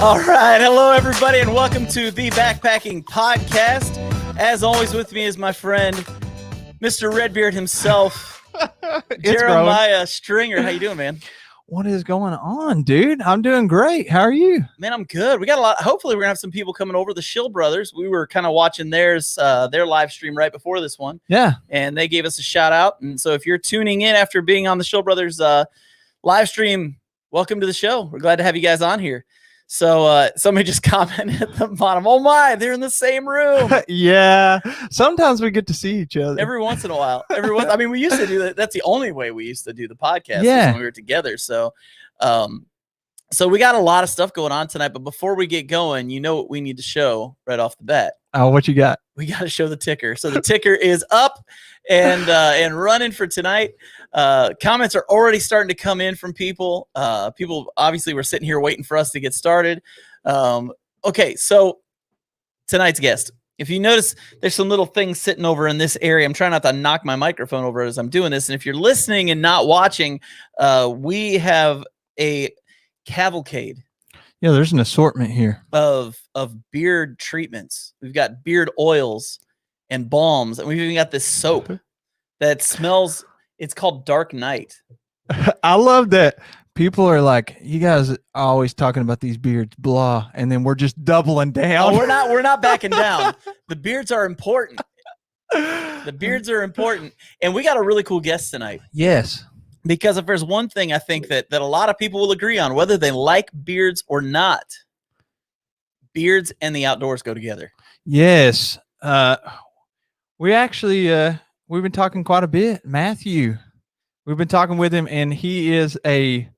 All right. Hello, everybody, and welcome to the Backpacking Podcast. As always, with me is my friend, Mr. Redbeard himself, Jeremiah Stringer. How you doing, man? What is going on, dude? I'm doing great. How are you? Man, I'm good. We got a lot. Hopefully, we're going to have some people coming over. The Shill brothers. We were kind of watching their live stream right before this one. Yeah. And they gave us a shout out. And so if you're tuning in after being on the Shill brothers live stream, welcome to the show. We're glad to have you guys on here. So somebody just commented at the bottom, oh my, they're in the same room. Yeah. Sometimes we get to see each other. Every once in a while. I mean, we used to do that. That's the only way we used to do the podcast Yeah. when we were together. So we got a lot of stuff going on tonight. But before we get going, you know what we need to show right off the bat? Oh, what you got? We got to show the ticker. So the ticker is up and running for tonight. Comments are already starting to come in from people. People obviously were sitting here waiting for us to get started. Okay, so tonight's guest. If you notice, there's some little things sitting over in this area. I'm trying not to knock my microphone over as I'm doing this. And if you're listening and not watching, we have a cavalcade. Yeah, there's an assortment here of beard treatments. We've got beard oils and balms, and we've even got this soap that smells. It's called Dark Night. I love that people are like, you guys are always talking about these beards, blah, and then we're just doubling down. Oh, we're not backing down. The beards are important. The beards are important, and we got a really cool guest tonight. Yes. Because if there's one thing I think that a lot of people will agree on, whether they like beards or not, beards and the outdoors go together. Yes. We actually, we've been talking quite a bit. Matthew, we've been talking with him, and he is I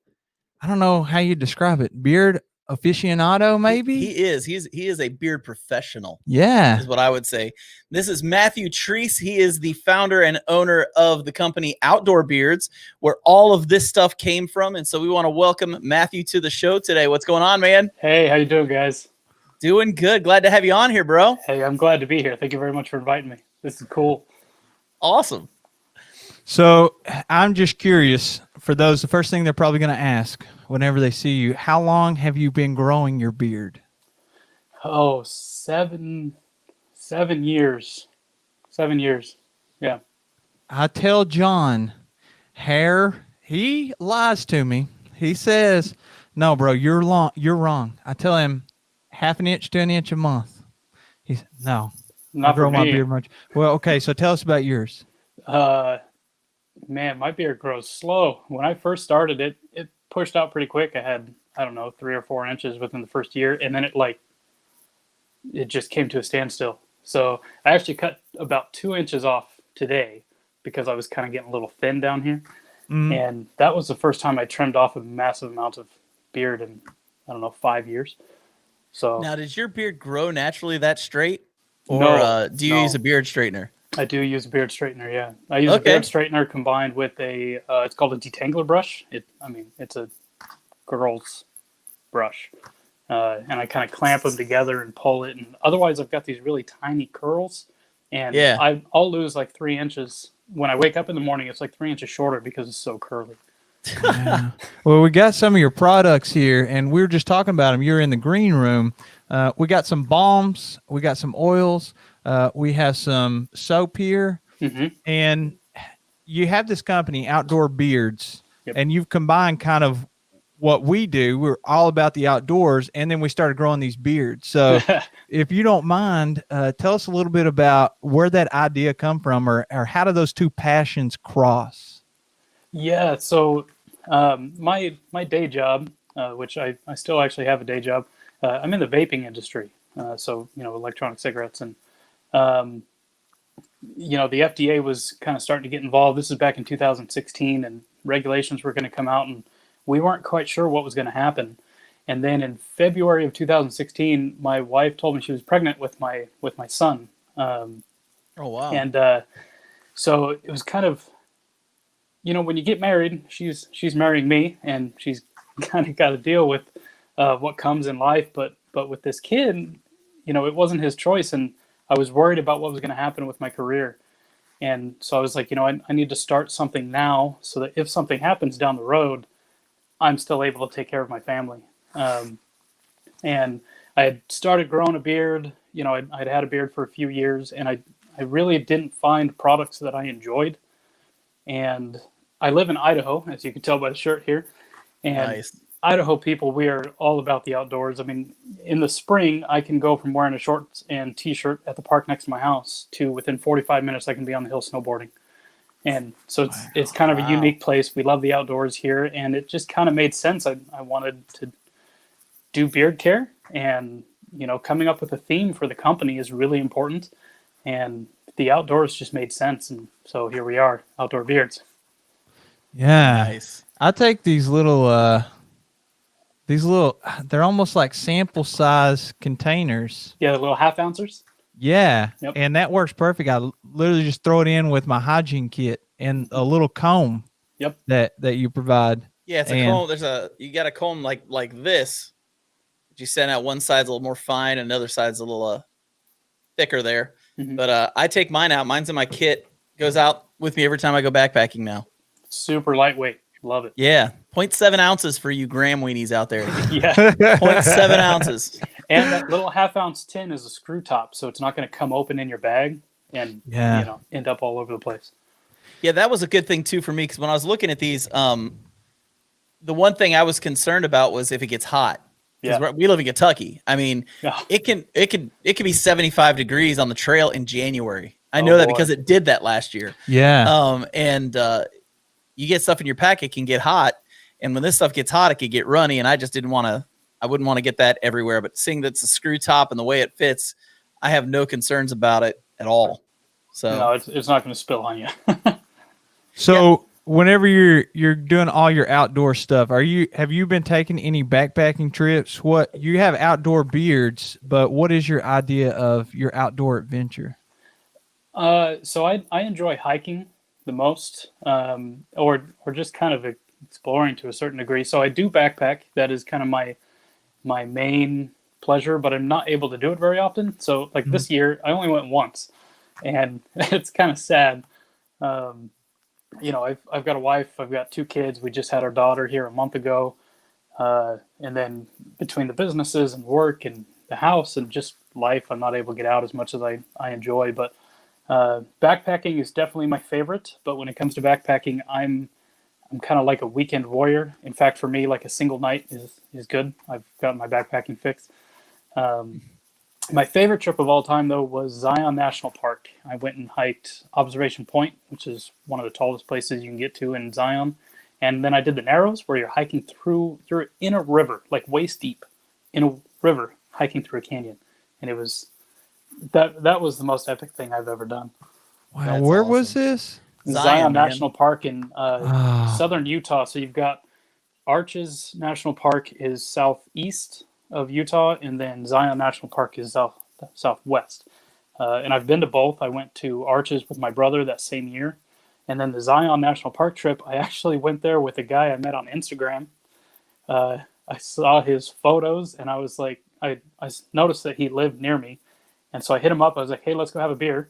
don't know how you describe it, beard aficionado, maybe? He is a beard professional. Yeah. Is what I would say. This is Matthew Treece. He is the founder and owner of the company Outdoor Beards, where all of this stuff came from. And so we want to welcome Matthew to the show today. What's going on, man? Hey, how you doing, guys? Doing good. Glad to have you on here, bro. Hey, I'm glad to be here. Thank you very much for inviting me. This is cool. Awesome. So I'm just curious, for those, the first thing they're probably going to ask whenever they see you, how long have you been growing your beard? Oh, 7 years. 7 years. Yeah. I tell John, hair, he lies to me. He says, no, bro, you're wrong. I tell him half an inch to an inch a month. He's no, Not I grow for my me. beard much. Well, okay, so tell us about yours. Man, my beard grows slow. When I first started it pushed out pretty quick. I had, I don't know, 3 or 4 inches within the first year, and then it just came to a standstill. So I actually cut about 2 inches off today because I was kind of getting a little thin down here. And that was the first time I trimmed off a massive amount of beard in, I don't know, 5 years. So now, does your beard grow naturally that straight? Or No, do you use a beard straightener? I do use a beard straightener, yeah. I use a beard straightener combined with it's called a detangler brush. It's a girl's brush. And I kind of clamp them together and pull it. And otherwise, I've got these really tiny curls. And I'll lose like 3 inches. When I wake up in the morning, it's like 3 inches shorter because it's so curly. Yeah. Well, we got some of your products here, and we were just talking about them. You're in the green room. We got some balms. We got some oils. We have some soap here. And you have this company, Outdoor Beards, and you've combined kind of what we do. We're all about the outdoors, and then we started growing these beards. So if you don't mind, tell us a little bit about where that idea come from, or how do those two passions cross? Yeah, so my day job, which I still actually have a day job, I'm in the vaping industry. So, electronic cigarettes. And, the FDA was kind of starting to get involved. This is back in 2016, and regulations were going to come out, and we weren't quite sure what was going to happen. And then in February of 2016, my wife told me she was pregnant with my son. Oh, wow. And so it was kind of, when you get married, she's marrying me, and she's kind of got to deal with what comes in life. But with this kid, it wasn't his choice, and I was worried about what was going to happen with my career. And so I was like, I need to start something now so that if something happens down the road, I'm still able to take care of my family. And I had started growing a beard. You know, I'd had a beard for a few years, and I really didn't find products that I enjoyed. And I live in Idaho, as you can tell by the shirt here. And Nice. Idaho people, we are all about the outdoors. I mean, in the spring, I can go from wearing a shorts and t-shirt at the park next to my house to within 45 minutes, I can be on the hill snowboarding. And so it's kind of a unique place. We love the outdoors here, and it just kind of made sense. I wanted to do beard care, and you know, coming up with a theme for the company is really important. And the outdoors just made sense, and so here we are, Outdoor Beards. Yeah. Nice. I take these little, they're almost like sample size containers. Yeah, the little half ouncers. Yeah. Yep. And that works perfect. I literally just throw it in with my hygiene kit and a little comb. Yep. That you provide. Yeah, it's a comb. You got a comb like this. You send out one side's a little more fine, another side's a little thicker there. Mm-hmm. But I take mine out. Mine's in my kit. Goes out with me every time I go backpacking now. Super lightweight. Love it. Yeah. 0.7 ounces for you gram weenies out there. Yeah. 0.7 ounces. And that little half ounce tin is a screw top, so it's not going to come open in your bag and you know, end up all over the place. Yeah, that was a good thing too for me, because when I was looking at these, the one thing I was concerned about was if it gets hot. Because we live in Kentucky. I mean, it can be 75 degrees on the trail in January. I know that because it did that last year. Yeah. And you get stuff in your pack, it can get hot. And when this stuff gets hot, it could get runny. And I just I wouldn't want to get that everywhere. But seeing that's a screw top and the way it fits, I have no concerns about it at all. So no, it's not going to spill on you. So whenever you're doing all your outdoor stuff, have you been taking any backpacking trips? What you have outdoor beards, but what is your idea of your outdoor adventure? So I enjoy hiking the most, or just kind of exploring to a certain degree. So I do backpack. That is kind of my main pleasure, but I'm not able to do it very often. So like this year, I only went once, and it's kind of sad. You know, I've got a wife, I've got 2 kids. We just had our daughter here a month ago. And then between the businesses and work and the house and just life, I'm not able to get out as much as I enjoy. But backpacking is definitely my favorite. But when it comes to backpacking, I'm kind of like a weekend warrior. In fact, for me, like a single night is good. I've got my backpacking fix. My favorite trip of all time, though, was Zion National Park. I went and hiked Observation Point, which is one of the tallest places you can get to in Zion. And then I did the Narrows, where you're in a river, like waist deep, in a river, hiking through a canyon. And it was, that was the most epic thing I've ever done. Wow, where was this? Zion National Park in southern Utah. So you've got Arches National Park is southeast of Utah, and then Zion National Park is southwest. And I've been to both. I went to Arches with my brother that same year. And then the Zion National Park trip, I actually went there with a guy I met on Instagram. I saw his photos, and I was like, I noticed that he lived near me. And so I hit him up. I was like, hey, let's go have a beer.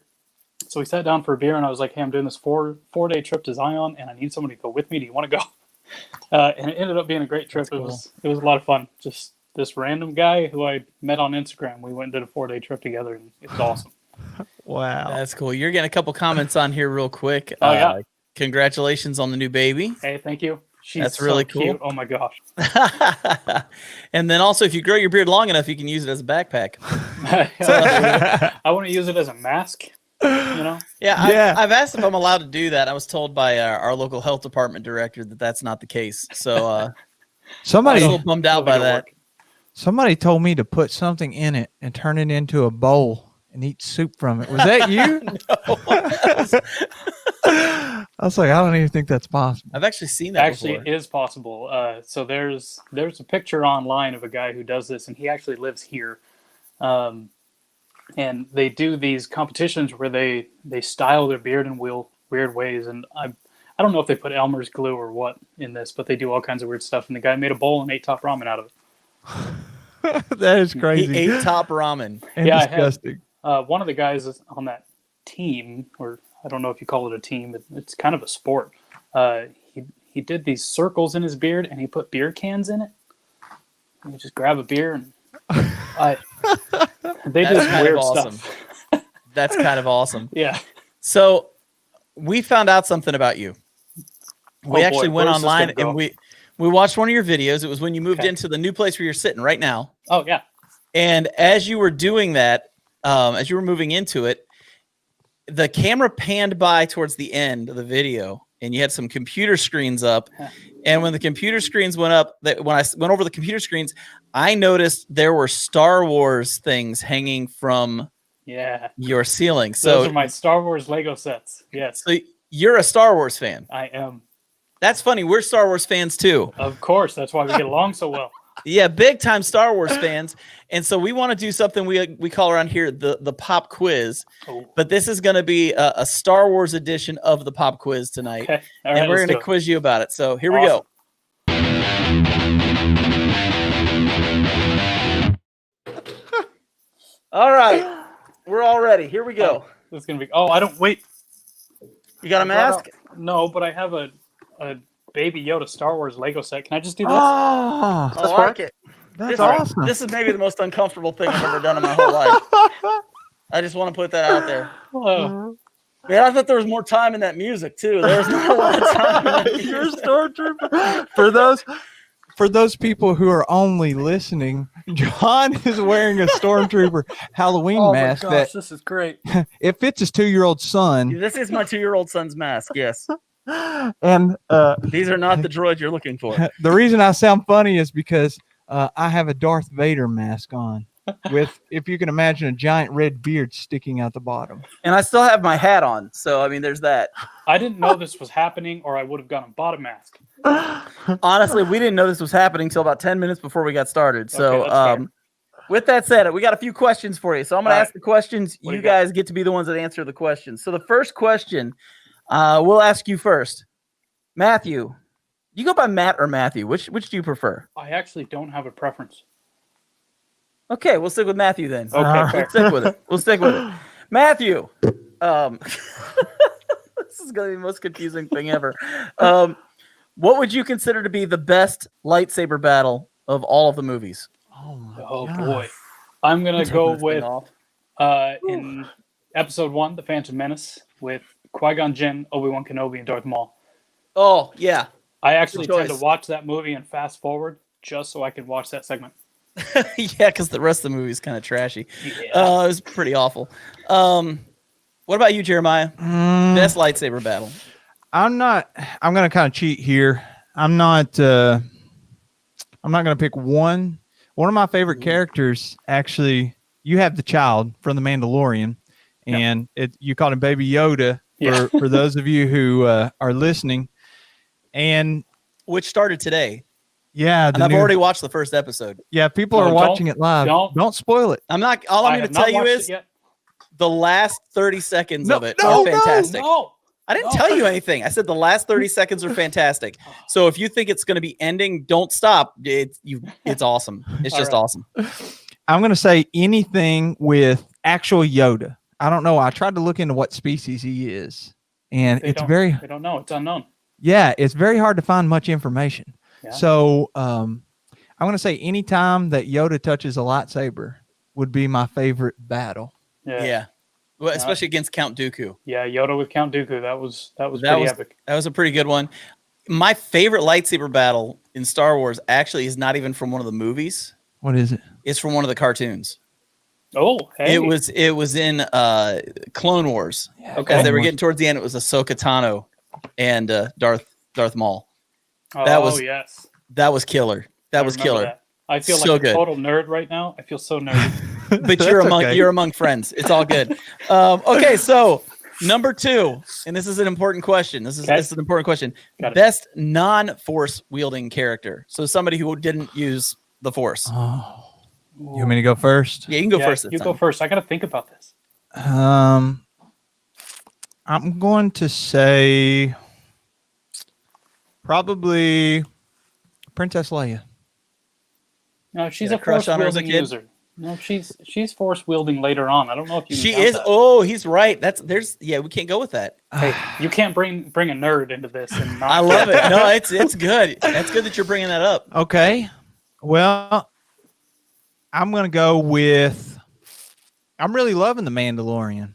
So we sat down for a beer, and I was like, hey, I'm doing this four-day trip to Zion, and I need somebody to go with me. Do you want to go? And it ended up being a great trip. Cool. It was a lot of fun. Just this random guy who I met on Instagram. We went and did a 4-day trip together, and it was awesome. Wow. That's cool. You're getting a couple comments on here real quick. Oh, yeah. Congratulations on the new baby. Hey, thank you. That's really cool. Cute. Oh, my gosh. And then also, if you grow your beard long enough, you can use it as a backpack. I want to use it as a mask. You know? Yeah. I've asked if I'm allowed to do that. I was told by our local health department director that that's not the case. So somebody I was a little bummed out by that. Somebody told me to put something in it and turn it into a bowl and eat soup from it. Was that you? No. I was like, I don't even think that's possible. I've actually seen that Actually, before. it is possible. So there's a picture online of a guy who does this, and he actually lives here. And they do these competitions where they style their beard in weird ways. And I don't know if they put Elmer's glue or what in this, but they do all kinds of weird stuff. And the guy made a bowl and ate top ramen out of it. That is crazy. He ate top ramen. And yeah, disgusting. One of the guys on that team, or I don't know if you call it a team, but it's kind of a sport. He did these circles in his beard, and he put beer cans in it. And you just grab a beer and They That's do kind weird of awesome. stuff. That's kind of awesome. Yeah. So we found out something about you. We actually went Where's this online gonna go? and we watched one of your videos. It was when you moved Okay. into the new place where you're sitting right now. Oh yeah. And as you were doing that, as you were moving into it, the camera panned by towards the end of the video, and you had some computer screens up. And when the computer screens went up, when I went over the computer screens, I noticed there were Star Wars things hanging from your ceiling. So those are my Star Wars Lego sets. Yes. So you're a Star Wars fan. I am. That's funny. We're Star Wars fans too. Of course. That's why we get along so well. Yeah, big time Star Wars fans. And so we want to do something we call around here the pop quiz. Oh. But this is going to be a Star Wars edition of the pop quiz tonight. Okay. All right, and we're going to quiz you about it. So here we go. All right. We're all ready. Here we go. This is going to be. Oh, I don't. Wait. You got a mask? No, but I have a Baby Yoda Star Wars Lego set. Can I just do this? Oh, I like it. That's awesome. This is maybe the most uncomfortable thing I've ever done in my whole life. I just want to put that out there. Oh. Man, I thought there was more time in that music too. There was not a lot of time. In that You're a stormtrooper. For those people who are only listening, John is wearing a stormtrooper Halloween mask that this is great. it fits his 2-year-old son. This is my 2-year-old son's mask. Yes, and these are not the droids you're looking for. The reason I sound funny is because I have a Darth Vader mask on, with, if you can imagine, a giant red beard sticking out the bottom. And I still have my hat on, so I mean, there's that. I didn't know this was happening, or I would have gone and bought a mask. Honestly, we didn't know this was happening until about 10 minutes before we got started. So, Okay, with that said, we got a few questions for you. So I'm going to ask the questions. What do You you got? guys get to be the ones that answer the questions. So the first question, we'll ask you first. Matthew, you go by Matt or Matthew? Which do you prefer? I actually don't have a preference. Okay, we'll stick with Matthew then. Okay, fair. We'll stick with it. We'll stick with it. Matthew, this is going to be the most confusing thing ever. What would you consider to be the best lightsaber battle of all of the movies? Oh boy. I'm going to go with in episode 1, The Phantom Menace, with Qui-Gon Jinn, Obi-Wan Kenobi, and Darth Maul. Oh, yeah. I actually Good tend to choice. watch that movie and fast forward just so I could watch that segment. Yeah, because the rest of the movie is kind of trashy. Yeah. It was pretty awful. What about you, Jeremiah? Best lightsaber battle? I'm going to kind of cheat here. I'm not going to pick one. One of my favorite characters, actually, you have the child from The Mandalorian, and you called him Baby Yoda for those of you who are listening. And Which started today. yeah, And I've already watched the first episode. Yeah, people are watching it live. Don't spoil it. I'm not. All I'm going to tell you is the last 30 seconds of it are fantastic. I didn't tell you anything. I said the last 30 seconds are fantastic. So if you think it's going to be ending, don't stop. It's awesome. It's just awesome. I'm going to say anything with actual Yoda. I don't know. I tried to look into what species he is, and They don't know. It's unknown. Yeah, it's very hard to find much information. Yeah. So I'm going to say any time that Yoda touches a lightsaber would be my favorite battle. Yeah. Well, especially against Count Dooku. Yeah, Yoda with Count Dooku. That was pretty epic. That was a pretty good one. My favorite lightsaber battle in Star Wars actually is not even from one of the movies. What is it? It's from one of the cartoons. Oh, hey. It was in Clone Wars. Okay. As they were getting towards the end, it was Ahsoka Tano and Darth Maul. Yes. That was killer. That was killer. That. I feel So like good. a total nerd right now. I feel so nerdy. But you're among friends. It's all good. Okay, so number 2, and this is an important question. This is an important question. Got it. Best non-force wielding character. So somebody who didn't use the force. Oh, you want me to go first? Yeah, you can go first. You go first. I got to think about this. I'm going to say probably Princess Leia. No, she's Yeah, a crush force on her as a wielding kid? user. No, she's force wielding later on. I don't know if you. She know is. that. Oh, he's right. We can't go with that. Hey, you can't bring a nerd into this. And not I love it. No, it's good. It's good that you're bringing that up. Okay. Well, I'm going to say Princess Leia. All right. Okay. Well, I'm going to say any time that Yoda touches a lightsaber would be my favorite battle. Okay. Okay. Well, I'm gonna go with. I'm really loving the Mandalorian.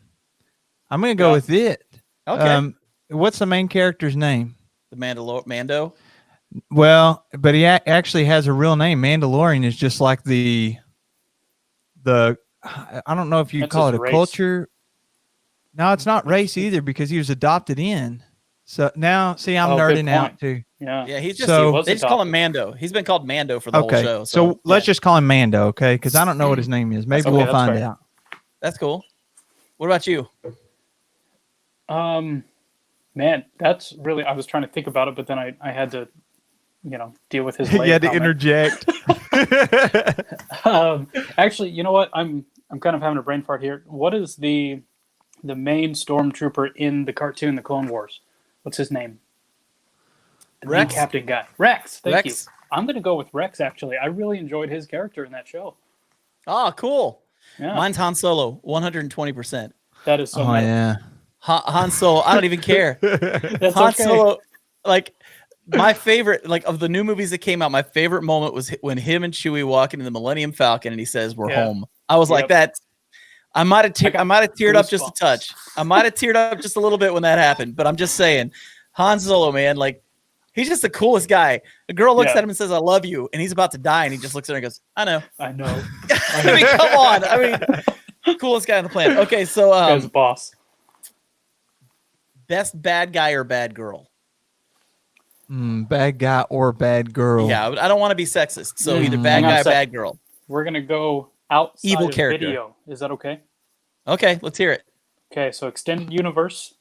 I'm gonna go with it. Okay. What's the main character's name? The Mando. Well, but he actually has a real name. Mandalorian is just like the. I don't know if you That's call it his a race. culture. No, it's not race either because he was adopted in. So now, see, I'm Oh, good nerding out point. too. Yeah. Yeah, he's just So- was they just call him adopted. Mando. He's been called Mando for the whole Okay, show. so let's yeah, just call him Mando, okay? Because I don't know what his name is. Maybe okay, we'll that's find fair. out. that's cool. What about you? Man, that's really. I was trying to think about it, but then I had to, deal with his. You leg had to comment. interject. Actually, you know what? I'm kind of having a brain fart here. What is the main stormtrooper in the cartoon, the Clone Wars? What's his name? The main Rex? captain guy. Rex. Thank you. Rex? I'm going to go with Rex. Actually, I really enjoyed his character in that show. Oh, cool. Yeah, Mine's Han Solo, 120%. that is so. Oh meta. yeah. Han Solo, I don't even care. That's Han okay. Solo, like my favorite, like of the new movies that came out, my favorite moment was when him and Chewie walk into the Millennium Falcon and he says, "We're Yeah. home." I was like, Yep. "That." I might have got teared up just a goosebumps. touch. I might have teared up just a little bit when that happened. But I'm just saying, Han Solo, man, like he's just the coolest guy. A girl looks Yeah. at him and says, "I love you," and he's about to die, and he just looks at her and goes, "I know." I know. I mean, come on. I mean, coolest guy on the planet. Okay, so As boss. best bad guy or bad girl? Bad guy or bad girl. Yeah, I don't want to be sexist. So either bad Hang on guy a or sec. bad girl. We're gonna go outside Evil of character. video. Is that okay? Okay, let's hear it. Okay, so extended universe,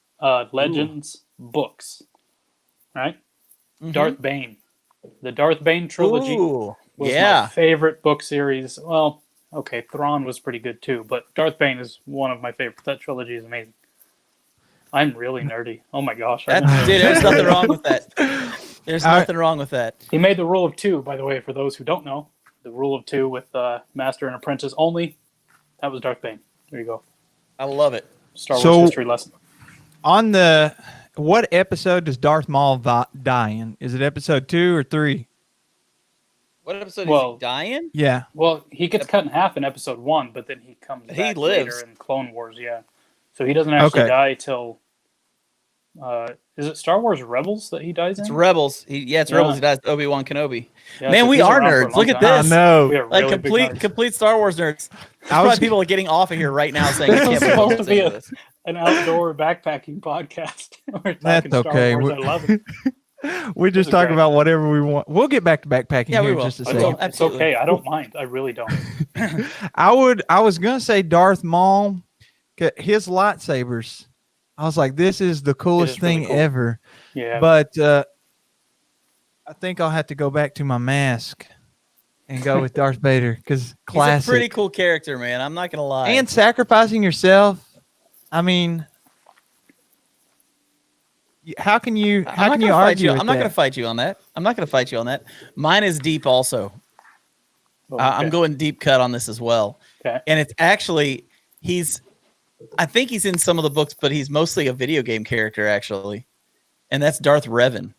legends, books, right? Darth Bane, the Darth Bane trilogy Ooh, was my yeah. favorite book series. Well, okay, Thrawn was pretty good too, but Darth Bane is one of my favorites. That trilogy is amazing. I'm really nerdy. Oh my gosh! Dude, there's nothing wrong with that. There's nothing wrong with that. He made the rule of two, by the way, for those who don't know. The rule of two with Master and Apprentice only. That was Darth Bane. There you go. I love it. Star Wars So- history lesson. On what episode does Darth Maul die in? Is it episode 2 or 3? What episode Well- is he dying? Yeah. Well, he gets cut in half in episode 1, but then he comes He back lives. later in Clone Wars, yeah. So he doesn't actually Okay. die till... is it Star Wars Rebels that he dies It's in? Rebels. It's Yeah. Rebels. He dies. Obi-Wan Kenobi. Yeah, Man, so we he's are around for a nerds. long Look at time. this. I know. We are Like really big nerds. complete Star Wars nerds. There's I probably was- people getting off of here right now saying, "I This can't was believe supposed we're to be listening to this." an outdoor backpacking podcast. We're That's talking okay. Star Wars. I love it. We just is talk great. about whatever we want. We'll get back to backpacking Yeah, we here in will. just a I second. will. It's Absolutely. okay. I don't mind. I really don't. I was gonna say Darth Maul. His lightsabers. I was like, this is the coolest is really thing cool. ever. Yeah. But I think I'll have to go back to my mask and go with Darth Vader because He's classic. a pretty cool character, man. I'm not gonna lie. And sacrificing yourself. I mean, how can you I'm not gonna fight argue? you. with I'm not that? gonna fight you on that. I'm not gonna fight you on that. Mine is deep also. Oh, I'm okay. going deep cut on this as well. Okay. And it's actually I think he's in some of the books, but he's mostly a video game character actually. And that's Darth Revan.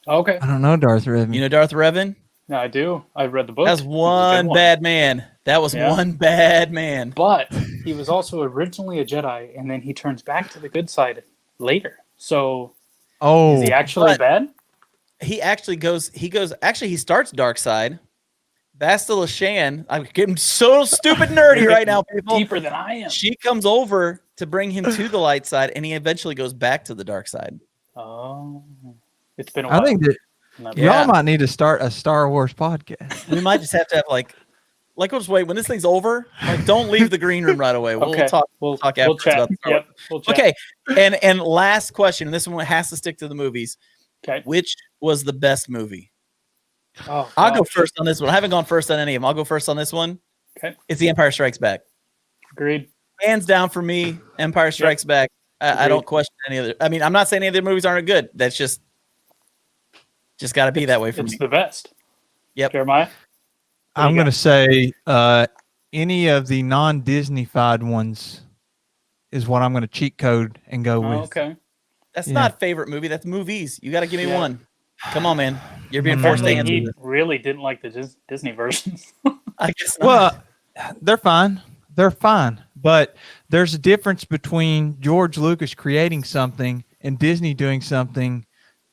Okay. I don't know Darth Revan. You know Darth Revan? Yeah, I do. I read the book. That's He was a one good bad man. That was Yeah. one bad man. But he was also originally a Jedi, and then he turns back to the good side later. So oh, is he actually but- bad? He starts dark side. Bastila Shan, I'm getting so stupid nerdy right now, people. Deeper than I am. She comes over to bring him to the light side, and he eventually goes back to the dark side. Oh, it's been a while. I think that Yeah. y'all might need to start a Star Wars podcast. We might just have to have we'll just wait when this thing's over. Like, don't leave the green room right away. We'll Okay. talk. We'll talk we'll afterwards chat. about Star Wars. Yep. We'll chat. Okay, and last question. This one has to stick to the movies. Okay. Which was the best movie? Oh, I'll go gosh. first on this one. I haven't gone first on any of them. I'll go first on this one. Okay. It's The Empire Strikes Back. Agreed. Hands down for me, Empire Strikes Back. I don't question any other. I mean, I'm not saying any of the movies aren't good. That's just got to be that way for It's me. the best. Yep. Jeremiah? I'm you going to say any of the non-Disney-fied ones is what I'm going to cheat code and go with. Oh, okay. That's Yeah. not favorite movie. That's movies. You got to give me Yeah. one. Come on, man. You're being forced to Apparently answer he this. really didn't like the Disney versions. I guess not. Well, they're fine. They're fine. But there's a difference between George Lucas creating something and Disney doing something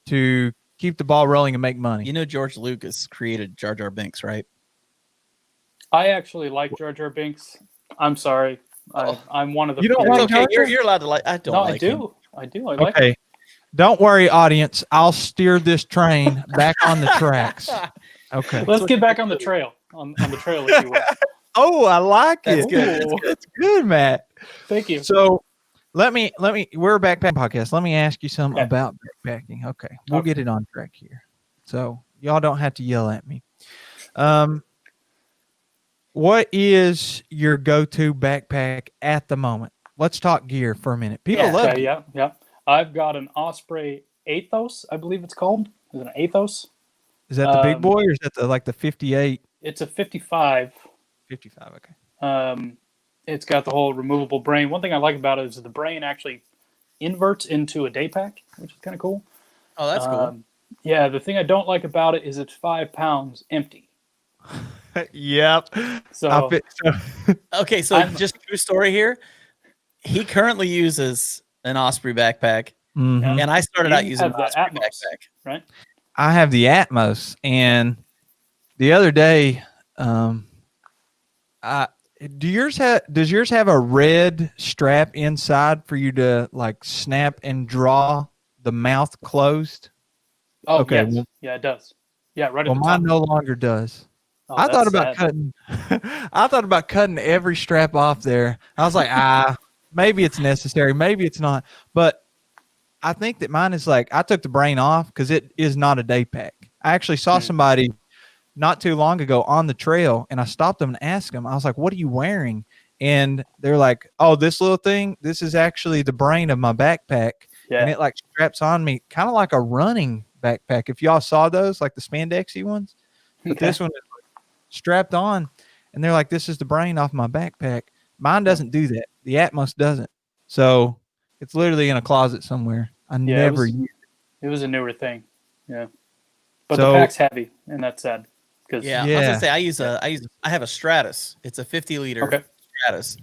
to keep the ball rolling and make money. You know, George Lucas created Jar Jar Binks, right? I actually like Jar Jar Binks. I'm sorry. I'm one of the You don't few. like It's okay. Jar Jar? You're allowed to like. I don't No, like I him. do. I do. I like Okay. Don't worry, audience. I'll steer this train back on the tracks. Okay. Let's get back on the trail. On the trail, if you will. Oh, I like That's it. good. Ooh. That's good, Matt. Thank you. So let me we're a backpacking podcast. Let me ask you something Okay. about backpacking. Okay. We'll get it on track here. So y'all don't have to yell at me. What is your go-to backpack at the moment? Let's talk gear for a minute. People love Okay, yeah. I've got an Osprey Athos, I believe it's called. Is it an Athos? Is that the big boy or is that the 58? It's a 55. 55, okay. It's got the whole removable brain. One thing I like about it is the brain actually inverts into a day pack, which is kind of cool. Oh, that's cool. Yeah, the thing I don't like about it is it's 5 pounds empty. Yep. So Okay, so just a true story here. He currently uses an Osprey backpack, Mhm. and I started out You using have an the Osprey Atmos. backpack. right? I have the Atmos, and the other day, does yours have a red strap inside for you to like snap and draw the mouth closed? Oh, Okay, yes. well- Yeah, it does. Yeah, right Well, at the mine top. no longer does. Oh, I thought that's about sad. cutting. I thought about cutting every strap off there. I was like, maybe it's necessary, maybe it's not. But I think that mine is like I took the brain off because it is not a day pack. I actually saw somebody not too long ago on the trail, and I stopped them and asked them. I was like, "What are you wearing?" And they're like, "Oh, this little thing. This is actually the brain of my backpack, Yeah. and it like straps on me, kind of like a running backpack. If y'all saw those, like the spandexy ones, but Okay. this one is strapped on, and they're like, "This is the brain off my backpack." Mine doesn't do that. The Atmos doesn't. So it's literally in a closet somewhere. I never use It was a newer thing. Yeah. But So- the pack's heavy, and that's sad. Yeah, I was Yeah. gonna say I have a Stratus. It's a 50-liter Okay. Stratus,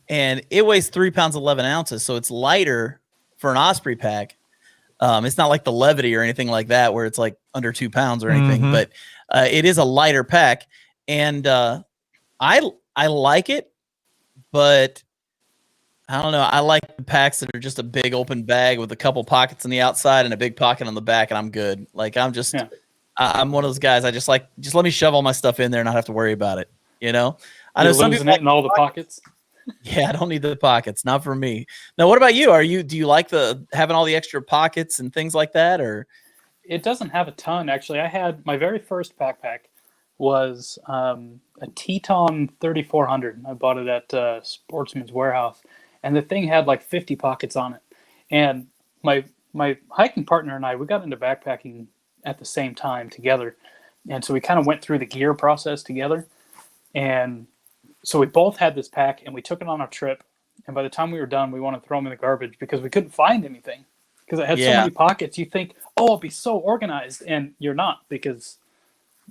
and it weighs 3 pounds 11 ounces, so it's lighter for an Osprey pack. It's not like the Levity or anything like that, where it's like under 2 pounds or anything, Mhm. but it is a lighter pack, and I like it, but I don't know. I like the packs that are just a big open bag with a couple pockets on the outside and a big pocket on the back, and I'm good. Like I'm one of those guys. I just let me shove all my stuff in there and not have to worry about it. You know, I know You're some losing people it in all the pockets. Yeah, I don't need the pockets. Not for me. Now, what about you? Do you like having all the extra pockets and things like that, or? It doesn't have a ton, actually. I had my very first backpack was a Teton 3400. I bought it at Sportsman's Warehouse, and the thing had like 50 pockets on it. And my hiking partner and I, we got into backpacking at the same time together, and so we kind of went through the gear process together. And so we both had this pack, and we took it on our trip. And by the time we were done, we wanted to throw them in the garbage because we couldn't find anything. Because it had so many pockets, you think, oh, it'll be so organized, and you're not because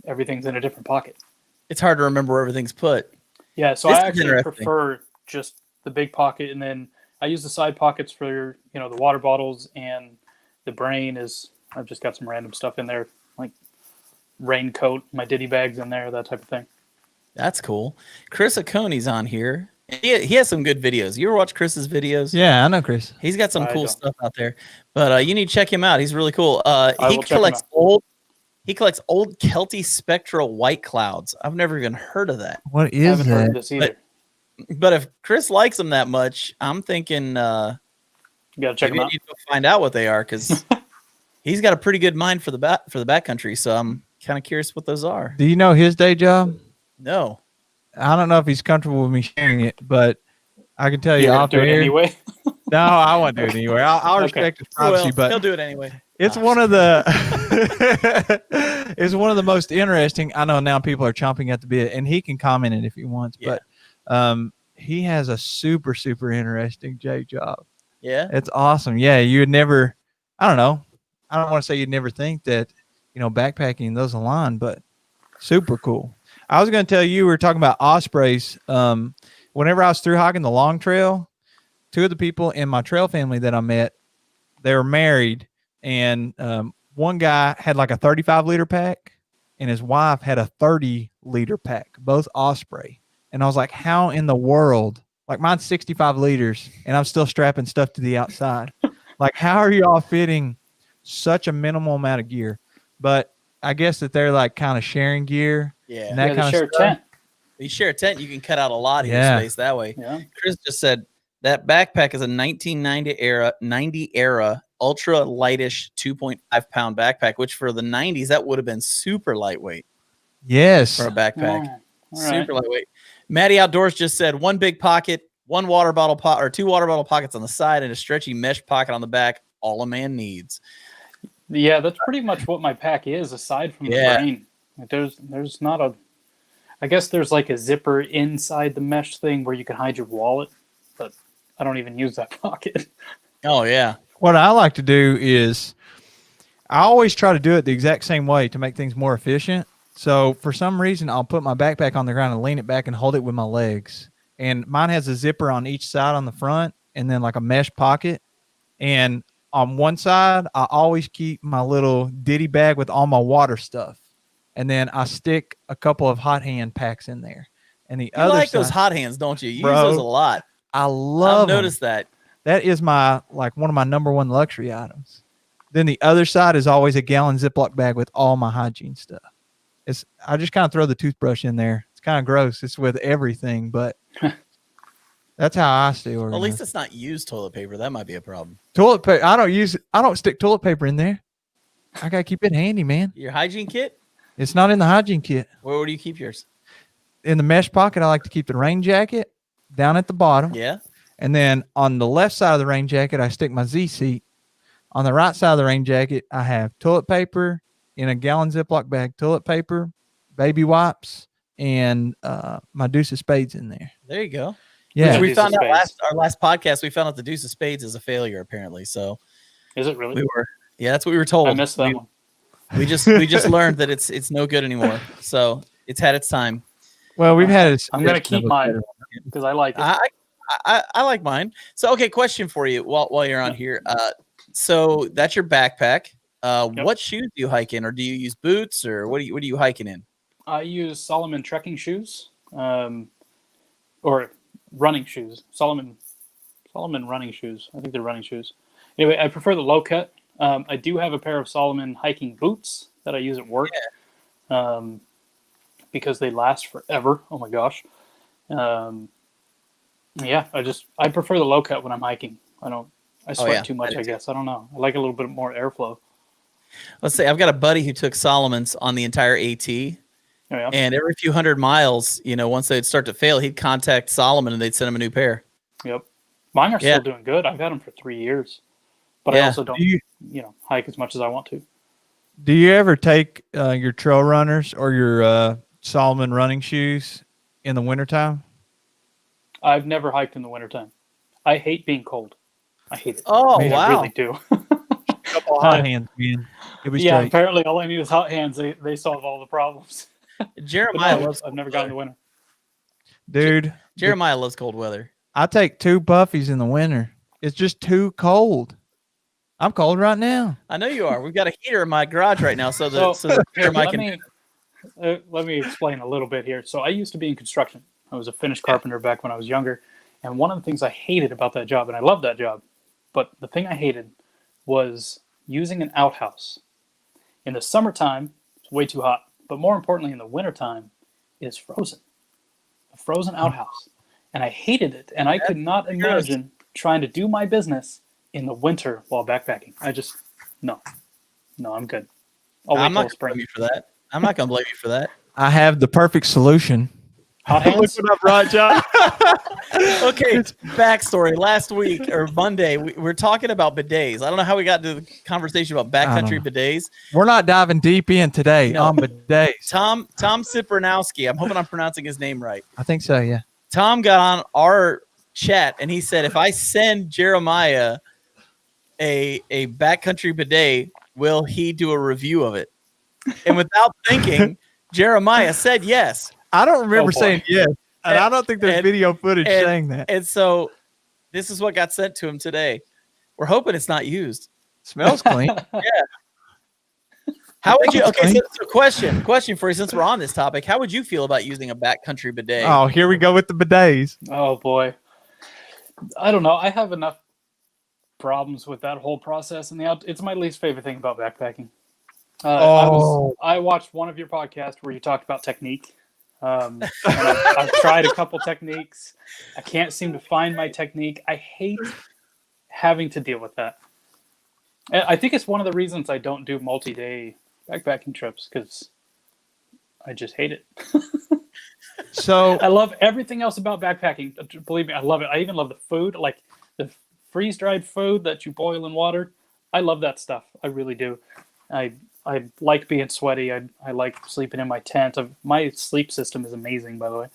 everything's in a different pocket. It's hard to remember where everything's put. Yeah, so This I is actually interesting. prefer just the big pocket, and then I use the side pockets for the water bottles, and the brain is I've just got some random stuff in there like raincoat, my ditty bags in there, that type of thing. That's cool. Chris Oconey's on here. He has some good videos. You ever watch Chris's videos? Yeah, I know, Chris. He's got some I cool don't. stuff out there. But you need to check him out. He's really cool. He will check him collects out. old Kelty spectral white clouds. I've never even heard of that. What I is haven't heard of that? this either. But if Chris likes them that much, I'm thinking You gotta check maybe them I out. need to find out what they are, because he's got a pretty good mind for the backcountry. So I'm kind of curious what those are. Do you know his day job? No. I don't know if he's comfortable with me sharing it, but I can tell you You're gonna off do it air. anyway. No, I won't do it anyway. I'll Okay. respect his privacy, Well, he'll but do it anyway. it's one of the it's one of the most interesting. I know now people are chomping at the bit, and he can comment it if he wants, Yeah. but he has a super interesting day job. Yeah. It's awesome. Yeah, you would never. I don't know. I don't want to say you'd never think that backpacking those align, but super cool. I was going to tell you, we were talking about ospreys. Whenever I was through hiking the long trail, two of the people in my trail family that I met, they were married, and one guy had like a 35-liter pack, and his wife had a 30-liter pack, both osprey. And I was like, how in the world? Like, mine's 65 liters, and I'm still strapping stuff to the outside. Like, how are you all fitting such a minimal amount of gear? But I guess that they're like kind of sharing gear. Yeah. And that they kind share of a stuff. tent. You share a tent, you can cut out a lot of your Yeah. space that way. Yeah. Chris just said that backpack is a 1990 era ultra lightish 2.5 pound backpack, which for the 90s that would have been super lightweight Yes. for a backpack. Oh, all Super right. lightweight. Maddie Outdoors just said one big pocket, one water bottle or two water bottle pockets on the side, and a stretchy mesh pocket on the back. All a man needs. Yeah, that's pretty much what my pack is, aside from the brain. Like, there's not a. I guess there's like a zipper inside the mesh thing where you can hide your wallet, but I don't even use that pocket. Oh yeah. What I like to do is I always try to do it the exact same way to make things more efficient. So for some reason, I'll put my backpack on the ground and lean it back and hold it with my legs. And mine has a zipper on each side on the front and then like a mesh pocket. And on one side, I always keep my little ditty bag with all my water stuff. And then I stick a couple of hot hand packs in there. And the You other like side, those hot hands, don't you? You Bro, use those a lot. I love I've noticed that. that is my like one of my number one luxury items. Then the other side is always a gallon Ziploc bag with all my hygiene stuff. I just kind of throw the toothbrush in there. It's kind of gross. It's with everything, but that's how I stay organized. Well, at least it's not used toilet paper. That might be a problem. Toilet paper. I don't stick toilet paper in there. I gotta keep it handy, man. Your hygiene kit? It's not in the hygiene kit. Where do you keep yours? In the mesh pocket, I like to keep the rain jacket down at the bottom. Yeah. And then on the left side of the rain jacket, I stick my Z seat. On the right side of the rain jacket, I have toilet paper in a gallon Ziploc bag, toilet paper, baby wipes, and my deuce of spades in there. There you go. Yeah. Which we Deuce of found out spades. our last podcast. We found out the deuce of spades is a failure apparently. So Is it really? that's what we were told. I missed that one. We just learned that it's no good anymore. So it's had its time. Well, we've had it. I'm gonna keep mine because I like it. I like mine. So okay, question for you while you're on here. So that's your backpack. What shoes do you hike in, or do you use boots, or what are you hiking in? I use Solomon trekking shoes, or running shoes. Solomon running shoes. I think they're running shoes. Anyway, I prefer the low cut. I do have a pair of Solomon hiking boots that I use at work, because they last forever. Oh my gosh. Yeah, I prefer the low cut when I'm hiking. I sweat too much, I guess. I don't know. I like a little bit more airflow. Let's say I've got a buddy who took Solomon's on the entire AT. Oh, yeah. And every few hundred miles, once they'd start to fail, he'd contact Solomon and they'd send him a new pair. Yep. Mine are still doing good. I've had them for 3 years. But I also don't, hike as much as I want to. Do you ever take your trail runners or your Solomon running shoes in the wintertime? I've never hiked in the wintertime. I hate being cold. I hate it. Oh, I wow. really do. Couple hot hands, man. It'll be Yeah, straight. apparently all I need is hot hands. They solve all the problems. Jeremiah No, loves I've never gone in the winter. Dude, Jeremiah loves cold weather. I take 2 puffies in the winter. It's just too cold. I'm cold right now. I know you are. We've got a heater in my garage right now, so that Jeremiah can. Let me explain a little bit here. So I used to be in construction. I was a finished carpenter back when I was younger. And one of the things I hated about that job, and I loved that job, but the thing I hated was using an outhouse. In the summertime, it's way too hot. But more importantly, in the wintertime, it is frozen. A frozen outhouse. And I hated it. And I could not imagine trying to do my business in the winter while backpacking. No, I'm good. I'm not going to blame you for that. I'm not going to blame you for that. I have the perfect solution. Hot hands? Look what I brought, John. Okay, backstory. Last week or Monday, we're talking about bidets. I don't know how we got to the conversation about backcountry bidets. We're not diving deep in today No. on bidets. Tom Cipernowski, I'm hoping I'm pronouncing his name right. I think so, yeah. Tom got on our chat and he said, if I send Jeremiah a backcountry bidet, will he do a review of it? And without thinking, Jeremiah said yes. I don't remember boy. saying yes, and I don't think there's And- video footage saying that. And so this is what got sent to him today. We're hoping it's not used. Smells clean. How would you? It's Okay, so, clean. question for you. Since we're on this topic, how would you feel about using a backcountry bidet? Oh, here we go with the bidets. Oh boy, I don't know. I have enough problems with that whole process, and it's my least favorite thing about backpacking. I watched one of your podcasts where you talked about technique. And I've tried a couple techniques. I can't seem to find my technique. I hate having to deal with that. I think it's one of the reasons I don't do multi-day backpacking trips, because I just hate it. So I love everything else about backpacking. Believe me, I love it. I even love the food, like the freeze-dried food that you boil in water. I love that stuff. I really do. I like being sweaty. I like sleeping in my tent. My sleep system is amazing, by the way.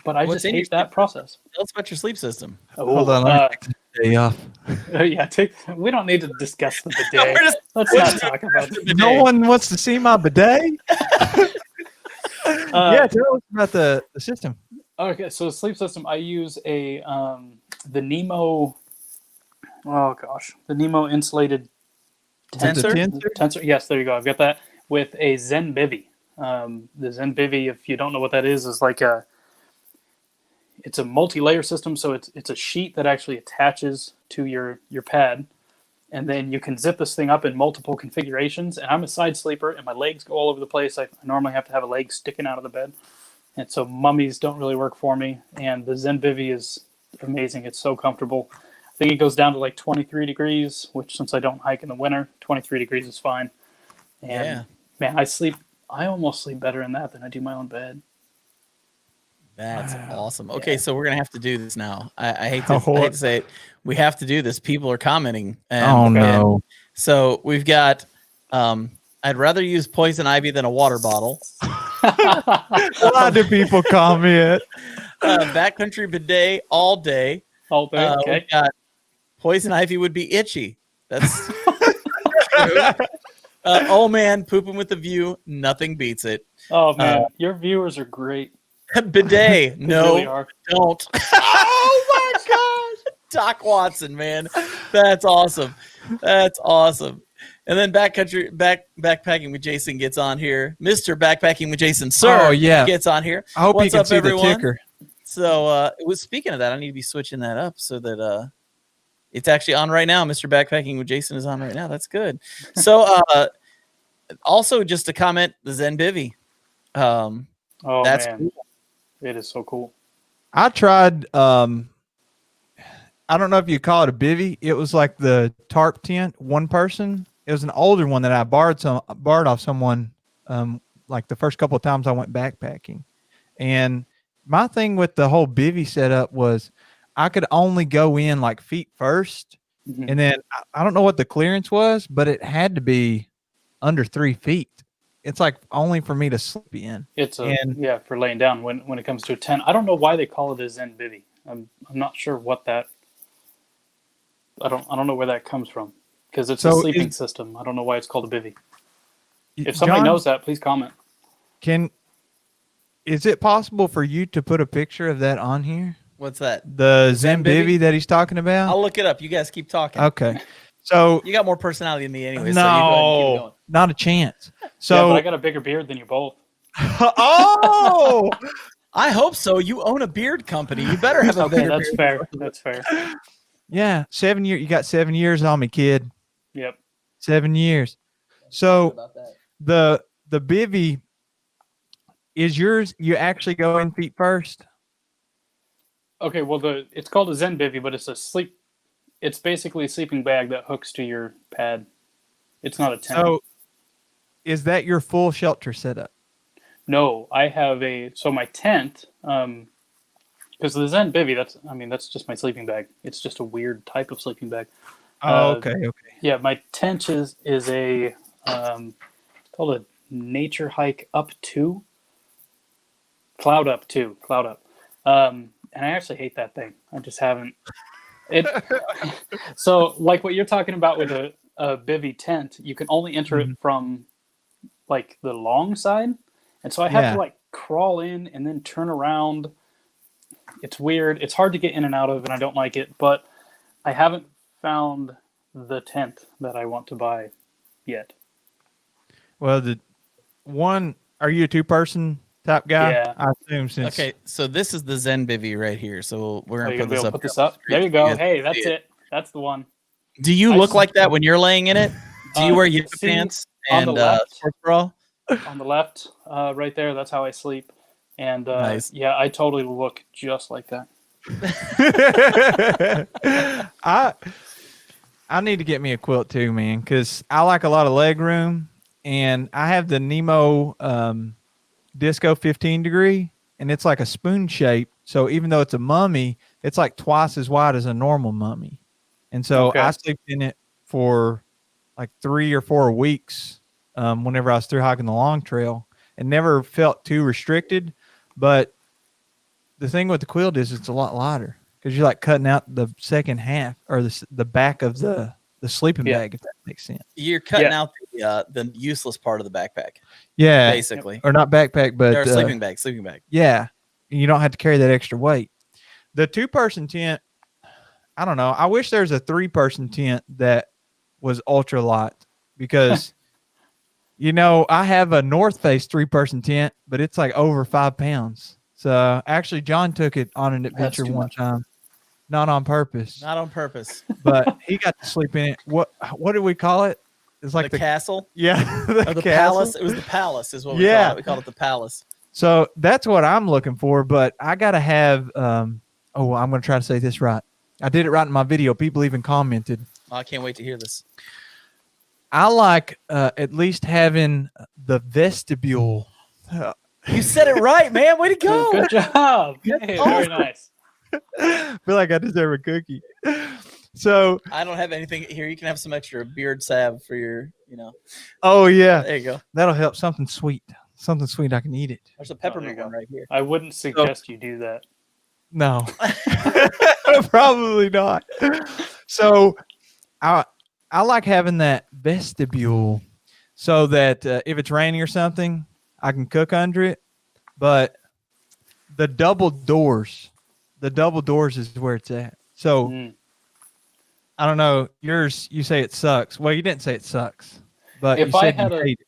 But I What's just in your hate that process. Tell us about your sleep system. hold on, let me take the day off. Yeah, we don't need to discuss the bidet. We're just- Let's not talk about it. No one wants to see my bidet. Yeah, tell us about the system. Okay, so the sleep system, I use the Nemo. Oh gosh, the Nemo insulated Tensor? Tensor. Yes, there you go. I've got that with a Zen Bivy. The Zen Bivy, if you don't know what that is like it's a multi-layer system. So it's a sheet that actually attaches to your pad, and then you can zip this thing up in multiple configurations. And I'm a side sleeper, and my legs go all over the place. I normally have to have a leg sticking out of the bed, and so mummies don't really work for me. And the Zen Bivy is amazing. It's so comfortable. I think it goes down to like 23 degrees, which, since I don't hike in the winter, 23 degrees is fine. And man, I almost sleep better in that than I do my own bed. That's awesome. Okay, so we're gonna have to do this now. I hate to say it. We have to do this. People are commenting. No. So we've got. I'd rather use poison ivy than a water bottle. Why do people comment? Backcountry bidet all day. All day. Okay. We've got poison ivy would be itchy. That's true. Oh man, pooping with the view. Nothing beats it. Oh man, your viewers are great. Bidet. No, really are. don't. Oh my gosh. Doc Watson, man. That's awesome. That's awesome. And then backpacking with Jason gets on here. Mr. Backpacking with Jason, sir. Oh, yeah. Gets on here. I hope What's you can up, see everyone? the ticker. So speaking of that, I need to be switching that up so that it's actually on right now. Mr. Backpacking with Jason is on right now. That's good. So also just to comment, the Zen Bivy. Oh that's man, cool. It is so cool. I tried. I don't know if you call it a bivy. It was like the tarp tent, one person. It was an older one that I borrowed off someone. Like the first couple of times I went backpacking, and my thing with the whole bivy setup was I could only go in like feet first, and then I don't know what the clearance was, but it had to be under 3 feet. It's like only for me to sleep in. It's for laying down when it comes to a tent. I don't know why they call it a Zen Bivy. I'm not sure what that. I don't know where that comes from, because it's a sleeping system. I don't know why it's called a bivy. If somebody knows that, please comment. Is it possible for you to put a picture of that on here? What's that? The Zen Bivy that he's talking about? I'll look it up. You guys keep talking. Okay. So you got more personality than me anyway. No, so you go ahead and keep going. not a chance. So yeah, but I got a bigger beard than you both. Oh, I hope so. You own a beard company. You better have a Okay, bigger that's beard. fair. That's fair. yeah, 7 years. You got 7 years on me, kid. Yep. 7 years. So the bivy is yours. You actually go in feet first. Okay, well it's called a Zen Bivy, but it's basically a sleeping bag that hooks to your pad. It's not a tent. So is that your full shelter setup? No, I have my tent, because the Zen Bivy, that's just my sleeping bag. It's just a weird type of sleeping bag. Oh, okay. Yeah, my tent is a it's called a Nature Hike Up 2. Cloud Up 2. Cloud Up. And I actually hate that thing. I just haven't. So, like what you're talking about with a bivy tent, you can only enter it from like the long side, and so I have to like crawl in and then turn around. It's weird. It's hard to get in and out of, and I don't like it. But I haven't found the tent that I want to buy yet. Well, are you a 2-person type guy? Yeah. I assume since. Okay, so this is the Zen Bivy right here. So we're Are you gonna gonna be able to put put this up? There you go. Hey, that's it. That's the one. Do you look like that when you're laying in it? Do you wear yoga see, pants on the and left. sports bra? On the left, right there. That's how I sleep. And Nice. yeah, I totally look just like that. I need to get me a quilt too, man, because I like a lot of leg room, and I have the Nemo Disco 15 degree, and it's like a spoon shape. So even though it's a mummy, it's like twice as wide as a normal mummy. And so Okay. I sleep in it for like 3 or 4 weeks whenever I was through hiking the long trail, and never felt too restricted. But the thing with the quilt is it's a lot lighter because you're like cutting out the second half or the back of the sleeping bag, if that makes sense. You're cutting out the useless part of the backpack. Yeah, Basically. or not backpack, but Or sleeping bag. Yeah, you don't have to carry that extra weight. The 2-person tent, I don't know. I wish there was a 3-person tent that was ultra light because, I have a North Face 3-person tent, but it's like over 5 pounds. So actually, John took it on an adventure one time, not on purpose. Not on purpose. But he got to sleep in it. What do we call it? It's like the castle? Yeah. The palace. It was the palace is what we call it. We called it the palace. So that's what I'm looking for, but I got to have, I'm going to try to say this right. I did it right in my video. People even commented. Oh, I can't wait to hear this. I like at least having the vestibule. You said it right, man. Way to go. Good job. Hey, very nice. I feel like I deserve a cookie. So I don't have anything here. You can have some extra beard salve for your, Oh yeah. There you go. That'll help. Something sweet. Something sweet. I can eat it. There's a peppermint one right here. I wouldn't suggest you do that. No. Probably not. So I like having that vestibule so that if it's raining or something, I can cook under it. But the double doors is where it's at. So I don't know. Yours, you say it sucks. Well, you didn't say it sucks, but if you said I had you hate it.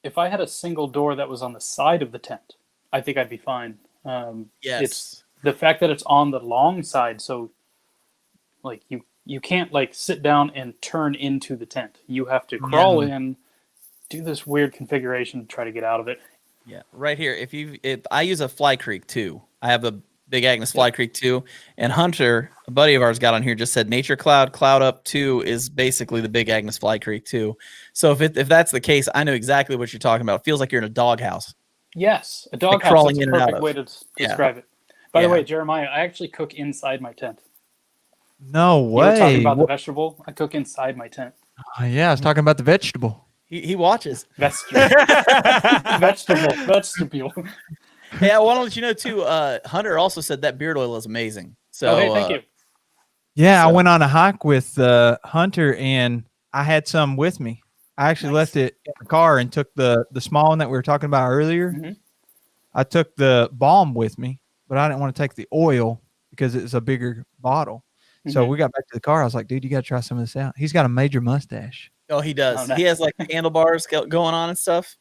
If I had a single door that was on the side of the tent, I think I'd be fine. Yes. It's the fact that it's on the long side, so like you can't like sit down and turn into the tent. You have to crawl in, do this weird configuration to try to get out of it. Yeah, right here. If I use a Fly Creek 2. I have a Big Agnes Fly Creek 2, and Hunter, a buddy of ours, got on here, just said Nature Cloud Up 2 is basically the Big Agnes Fly Creek 2. So if that's the case, I know exactly what you're talking about. It feels like you're in a doghouse. Yes, a doghouse. crawling That's in a and out perfect of. way to describe it. By the way, Jeremiah, I actually cook inside my tent. No way. You were talking about the vegetable. I cook inside my tent. Yeah, I was talking about the vegetable. He watches. Vegetable. Vegetable. Hey, I want to let you know too. Hunter also said that beard oil is amazing. So hey, thank you. Yeah, I went on a hike with Hunter, and I had some with me. I actually left it in the car and took the small one that we were talking about earlier. Mm-hmm. I took the balm with me, but I didn't want to take the oil because it's a bigger bottle. So we got back to the car. I was like, dude, you got to try some of this out. He's got a major mustache. Oh, he does. Oh, nice. He has like handlebars going on and stuff.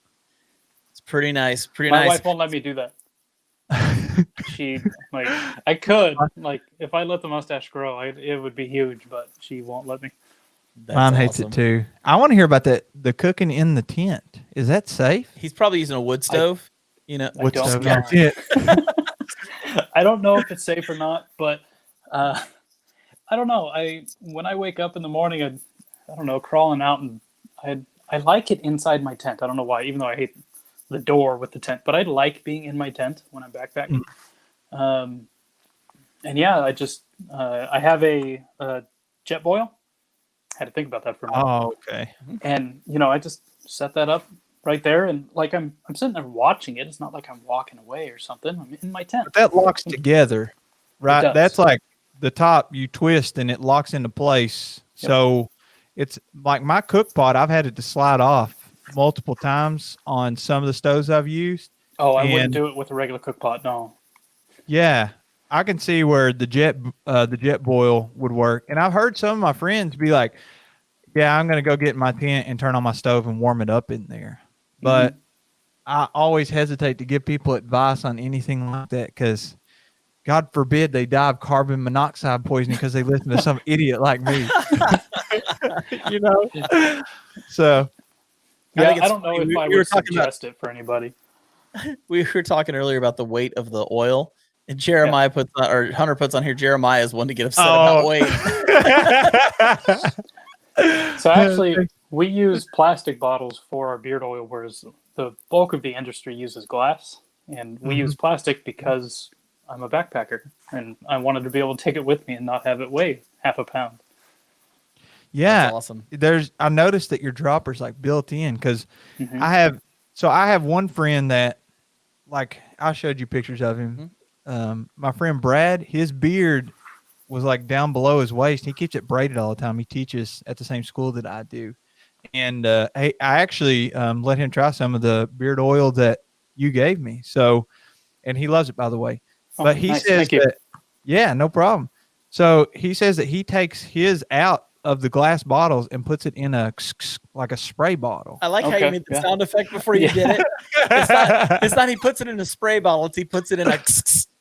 It's pretty nice. My wife won't let me do that. She I could if I let the mustache grow, it would be huge, but she won't let me. Mine hates it too. I want to hear about the cooking in the tent. Is that safe? He's probably using a wood stove. Wood stove. That's it. I don't know if it's safe or not, but I don't know. When I wake up in the morning, I don't know, crawling out, and I like it inside my tent. I don't know why, even though I hate the door with the tent, but I like being in my tent when I'm backpacking. And yeah, I have a jet boil. Had to think about that for a minute. Oh, okay. And I just set that up right there, and I'm sitting there watching it. It's not like I'm walking away or something. I'm in my tent. But that locks together, right? That's like the top you twist and it locks into place. Yep. So it's like my cook pot. I've had it to slide off multiple times on some of the stoves I've used, Oh, I wouldn't And do it with a regular cook pot. No. yeah, I can see where the jet boil would work. And I've heard some of my friends be like, "Yeah, I'm gonna go get in my tent and turn on my stove and warm it up in there." Hmm. But I always hesitate to give people advice on anything like that because God forbid they die of carbon monoxide poisoning because they listen to some idiot like me. you know. So I Yeah, think I it's don't know funny. if I We were would talking about suggest it for anybody. we were talking earlier about the weight of the oil, and Yeah. Jeremiah puts on, or Hunter puts on here. Jeremiah is one to get upset Oh. about weight. So actually, we use plastic bottles for our beard oil, whereas the bulk of the industry uses glass, and we use plastic because I'm a backpacker and I wanted to be able to take it with me and not have it weigh half a pound. Yeah, That's awesome. I noticed that your dropper's like built in because Hmm. I have one friend that, like, I showed you pictures of him. My friend Brad, his beard was like down below his waist. He keeps it braided all the time. He teaches at the same school that I do. And I actually let him try some of the beard oil that you gave me. So, and he loves it, by the way. Oh, But he nice. says Thank you. that, yeah, no problem. So he says that he takes his out of the glass bottles and puts it in like a spray bottle. I like how you Okay, made the yeah. sound effect before you did it. It's not he puts it in a spray bottle, it's he puts it in a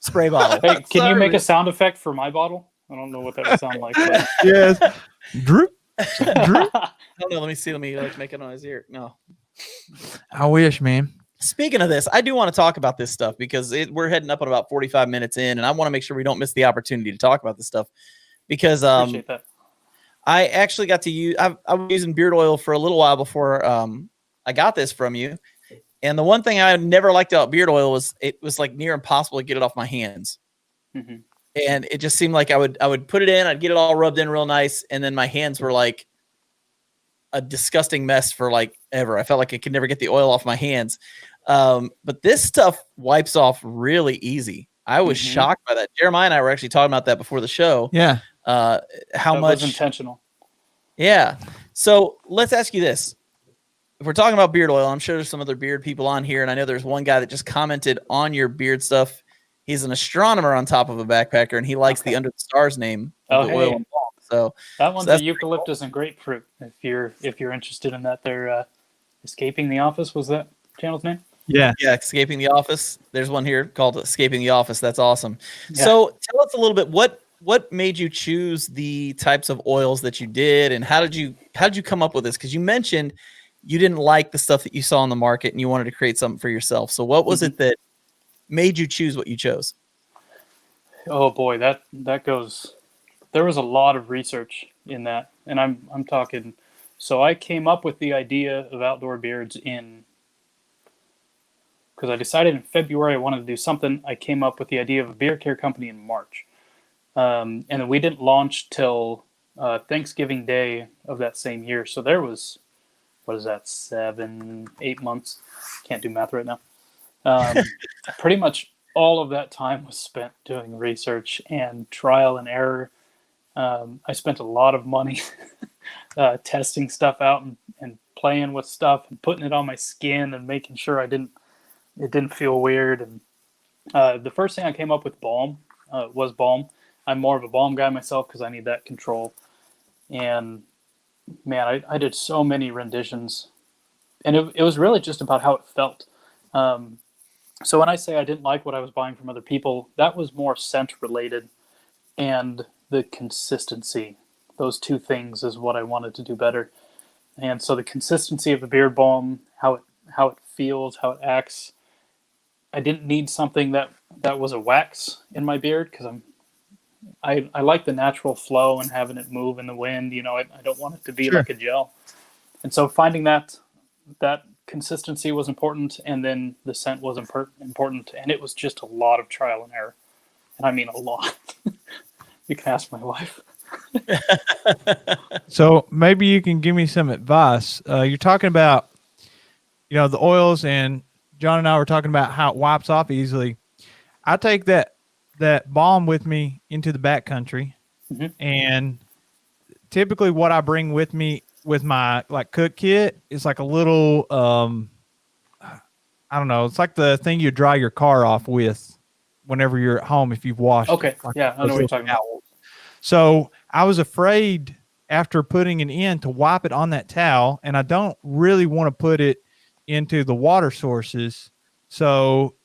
spray bottle. Hey, can you make a Service. sound effect for my bottle? I don't know what that would sound like. But... Yes. Droop. Droop. I don't know. Let me see. Let me make a noise here. No. I wish, man. Speaking of this, I do want to talk about this stuff because we're heading up at about 45 minutes in, and I want to make sure we don't miss the opportunity to talk about this stuff because Appreciate that. I actually got to use. I was using beard oil for a little while before I got this from you, and the one thing I never liked about beard oil was it was like near impossible to get it off my hands. Mm-hmm. And it just seemed like I would put it in, I'd get it all rubbed in real nice, and then my hands were like a disgusting mess for like ever. I felt like I could never get the oil off my hands. But this stuff wipes off really easy. I was shocked by that. Jeremiah and I were actually talking about that before the show. Yeah. How That much was intentional. Yeah. So let's ask you this. If we're talking about beard oil, I'm sure there's some other beard people on here, and I know there's one guy that just commented on your beard stuff. He's an astronomer on top of a backpacker, and he likes the Under the Stars name of the oil and balm. So that one's that's a eucalyptus and grapefruit. If you're interested in that, they're Escaping the Office was that channel's name? Yeah. Yeah, Escaping the Office. There's one here called Escaping the Office. That's awesome. Yeah. So tell us a little bit what made you choose the types of oils that you did, and how did you come up with this? Because you mentioned you didn't like the stuff that you saw on the market and you wanted to create something for yourself. So what was it that made you choose what you chose? Oh boy, that goes. There was a lot of research in that, and I'm talking. So I came up with the idea of outdoor beards because I decided in February I wanted to do something. I came up with the idea of a beard care company in March, and then we didn't launch till Thanksgiving Day of that same year. So there was, what is that, 7-8 months? Can't do math right now. Pretty much all of that time was spent doing research and trial and error. I spent a lot of money testing stuff out and playing with stuff and putting it on my skin and making sure it didn't feel weird. And the first thing I came up with was balm. I'm more of a balm guy myself because I need that control. And man, I did so many renditions, and it was really just about how it felt. So when I say I didn't like what I was buying from other people, that was more scent related and the consistency. Those two things is what I wanted to do better. And so the consistency of the beard balm, how it feels, how it acts. I didn't need something that was a wax in my beard because I like the natural flow and having it move in the wind. I don't want it to be like a gel. And so finding that consistency was important, and then the scent was important, and it was just a lot of trial and error. And I mean a lot. You can ask my wife. So maybe you can give me some advice. You're talking about, the oils, and John and I were talking about how it wipes off easily. I take that balm with me into the backcountry, and typically what I bring with me with my like cook kit is like a little, I I don't know. It's like the thing you dry your car off with whenever you're at home if you've washed. Okay, it, like yeah, I those know what you're little talking about. towels. So I was afraid after putting it in to wipe it on that towel, and I don't really want to put it into the water sources. So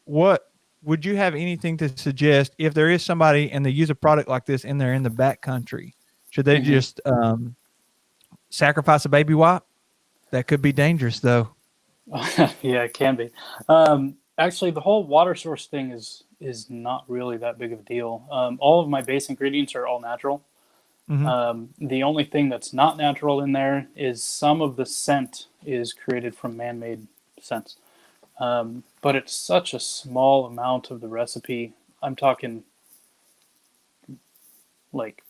what would you have anything to suggest if there is somebody and they use a product like this and they're in the back country? Should they just sacrifice a baby wipe? That could be dangerous, though. Yeah, it can be. Actually, the whole water source thing is not really that big of a deal. All of my base ingredients are all natural. The only thing that's not natural in there is some of the scent is created from man-made scents. But it's such a small amount of the recipe. I'm talking like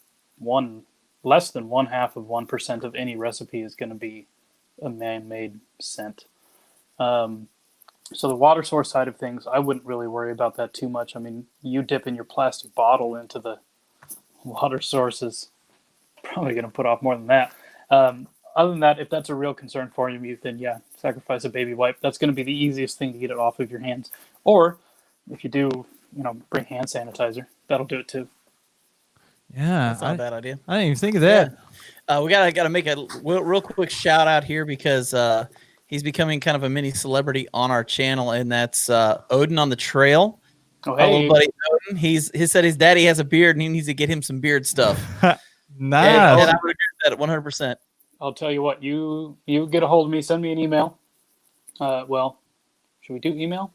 less than 0.5% of any recipe is going to be a man-made scent. So the water source side of things, I wouldn't really worry about that too much. I mean, you dip in your plastic bottle into the water source is probably going to put off more than that. Other than that, if that's a real concern for you, then yeah, sacrifice a baby wipe. That's going to be the easiest thing to get it off of your hands. Or if you do, bring hand sanitizer, that'll do it too. Yeah, That's not a bad idea. I didn't even think of that. We gotta make a real quick shout out here because he's becoming kind of a mini celebrity on our channel, and that's Odin on the Trail. Oh, Our little hey. buddy Odin. He said his daddy has a beard and he needs to get him some beard stuff. Nice. And I would agree with that 100%. I'll tell you what, you get a hold of me, send me an email. Well, should we do email?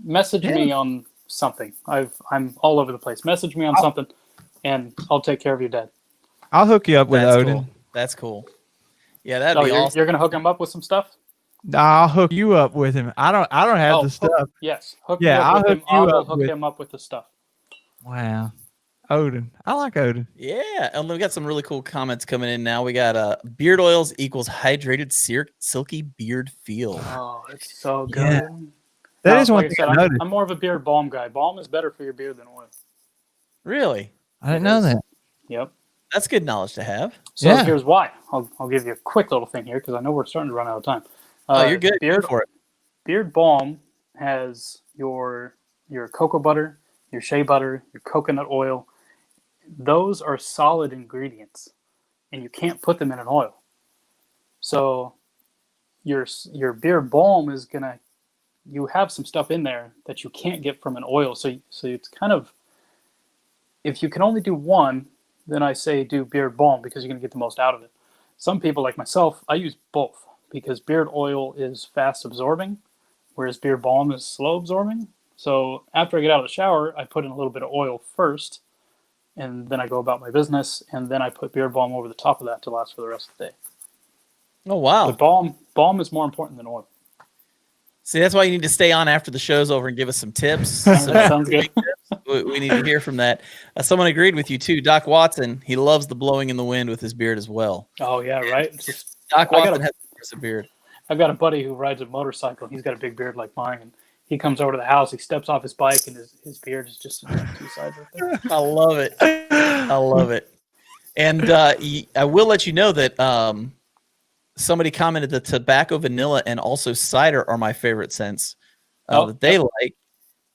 Message me on something. I'm all over the place. Message me on something, and I'll take care of your dad. I'll hook you up with That's Odin. cool. That's cool. Yeah, that'd be awesome. You're gonna hook him up with some stuff? I'll hook you up with him. I don't have the stuff. Yes, hook me up with him. I will hook him up with the stuff. Wow. Odin. I like Odin. Yeah, and we got some really cool comments coming in now. We got beard oils equals hydrated silky beard feel. Oh, it's so good. Yeah. That is one thing I noticed. I'm more of a beard balm guy. Balm is better for your beard than oil. Really? I didn't know that. Yep. That's good knowledge to have. So here's why. I'll give you a quick little thing here because I know we're starting to run out of time. You're good. Go for it. Beard balm has your cocoa butter, your shea butter, your coconut oil. Those are solid ingredients, and you can't put them in an oil. So your beard balm is gonna, you have some stuff in there that you can't get from an oil. So it's kind of, if you can only do one, then I say do beard balm because you're gonna get the most out of it. Some people like myself, I use both because beard oil is fast absorbing, whereas beard balm is slow absorbing. So after I get out of the shower, I put in a little bit of oil first, and then I go about my business, and then I put beard balm over the top of that to last for the rest of the day. Oh, wow. But balm is more important than oil. See, that's why you need to stay on after the show's over and give us some tips. That sounds good. We need to hear from that. Someone agreed with you, too. Doc Watson, he loves the blowing in the wind with his beard as well. Oh, yeah, right? Doc Watson has a beard. I've got a buddy who rides a motorcycle. He's got a big beard like mine, and he comes over to the house, he steps off his bike, and his beard is just on two sides right there. I love it. I love it. And I will let you know that somebody commented that tobacco, vanilla, and also cider are my favorite scents that they like.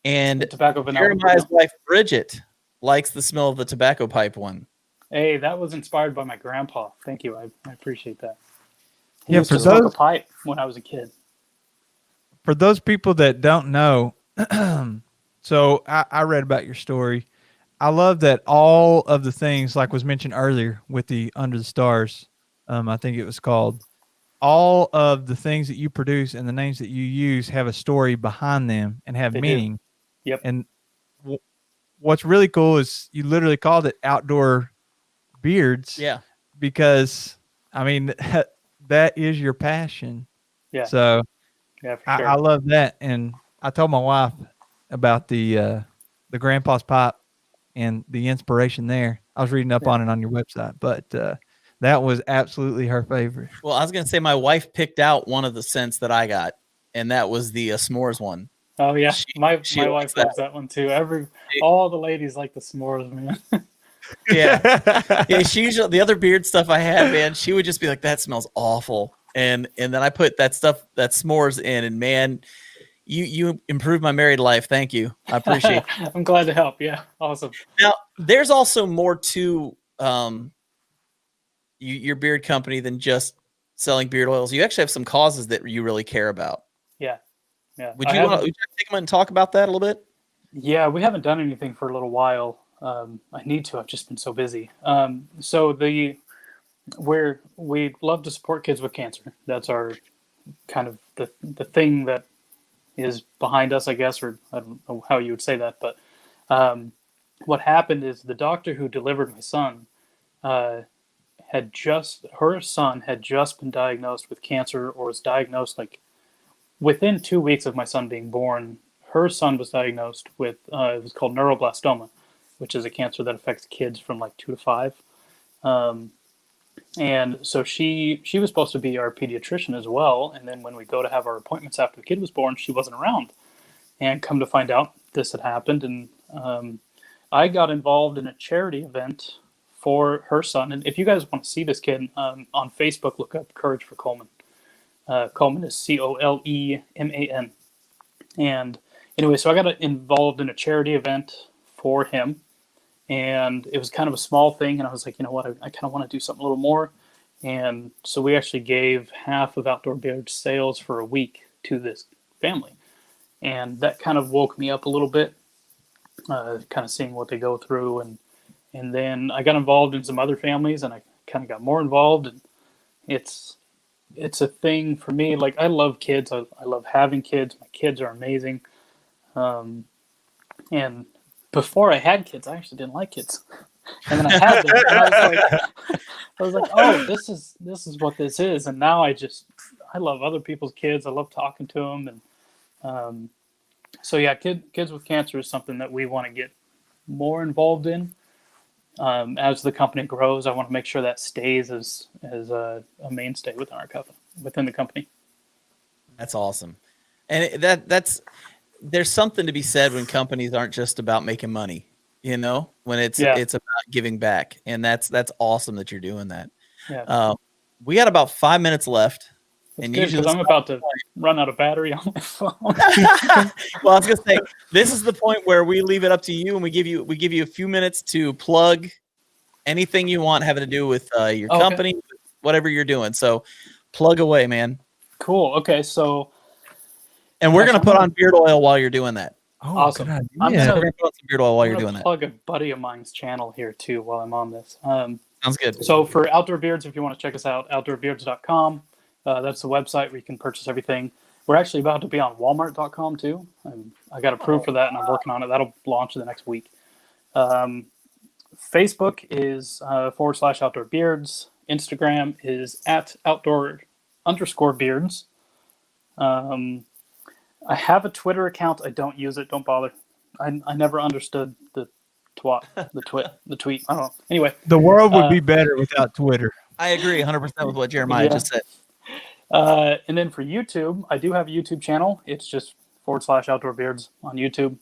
And tobacco, vanilla. Jeremiah's wife, Bridget, likes the smell of the tobacco pipe one. Hey, that was inspired by my grandpa. Thank you. I appreciate that. He Yeah, used to smoke a pipe when I was a kid. For those people that don't know, so I read about your story. I love that all of the things, like was mentioned earlier with the Under the Stars, I think it was called, all of the things that you produce and the names that you use have a story behind them and have meaning. Yep. And what's really cool is you literally called it Outdoor Beards. Yeah. Because, I mean, that is your passion. Yeah. So yeah, for sure. I love that. And I told my wife about the grandpa's pipe and the inspiration there. I was reading up on it on your website, but that was absolutely her favorite. Well, I was going to say my wife picked out one of the scents that I got, and that was the s'mores one. Oh, yeah. My wife that. loves that one, too. All the ladies like the s'mores, man. Yeah. Yeah, she usually, the other beard stuff I had, man, she would just be like, that smells awful. and then I put that s'mores in, and man, you improved my married life. Thank you. I appreciate it. I'm glad to help. Yeah, awesome. Now, there's also more to your beard company than just selling beard oils. You actually have some causes that you really care about. Yeah. Would you take a minute and talk about that a little bit? Yeah, we haven't done anything for a little while. I need to. I've just been so busy. So we love to support kids with cancer. That's our kind of the thing that is behind us, I guess, or I don't know how you would say that. But what happened is the doctor who delivered my son her son had just been diagnosed with cancer, or was diagnosed like within 2 weeks of my son being born. Her son was diagnosed with it was called neuroblastoma, which is a cancer that affects kids from like 2 to 5. And so she was supposed to be our pediatrician as well. And then when we go to have our appointments after the kid was born, she wasn't around. And come to find out, this had happened. And I got involved in a charity event for her son. And if you guys want to see this kid, on Facebook, look up Courage for Coleman. Coleman is Coleman. And anyway, so I got involved in a charity event for him. And it was kind of a small thing. And I was like, you know what, I kind of want to do something a little more. And so we actually gave half of Outdoor Beard sales for a week to this family. And that kind of woke me up a little bit, kind of seeing what they go through. And then I got involved in some other families, and I kind of got more involved. And it's a thing for me. Like, I love kids. I love having kids. My kids are amazing. And before I had kids, I actually didn't like kids. And then I had them, and I was like, oh, this is what this is. And now I love other people's kids. I love talking to them. And so yeah, kids with cancer is something that we want to get more involved in. As the company grows, I want to make sure that stays as a mainstay within the company. That's awesome. And there's something to be said when companies aren't just about making money, when it's about giving back. And that's awesome that you're doing that. Yeah. We got about 5 minutes left. And usually I'm about to run out of battery on my phone. Well, I was gonna say, this is the point where we leave it up to you, and we give you a few minutes to plug anything you want having to do with your company, whatever you're doing. So plug away, man. Cool. Okay. So, and we're gonna put on beard oil while you're doing that. Oh, awesome. I'm gonna put on some beard oil while you're doing that. Plug a buddy of mine's channel here too while I'm on this. Sounds good. So for Outdoor Beards, if you want to check us out, outdoorbeards.com. That's the website where you can purchase everything. We're actually about to be on walmart.com too. I got approved for that, and I'm working on it. That'll launch in the next week. Facebook is /Outdoor Beards. Instagram is @outdoor_beards. I have a Twitter account. I don't use it. Don't bother. I never understood the tweet. I don't know. Anyway. The world would be better without Twitter. I agree 100% with what Jeremiah just said. And then for YouTube, I do have a YouTube channel. It's just /Outdoor Beards on YouTube.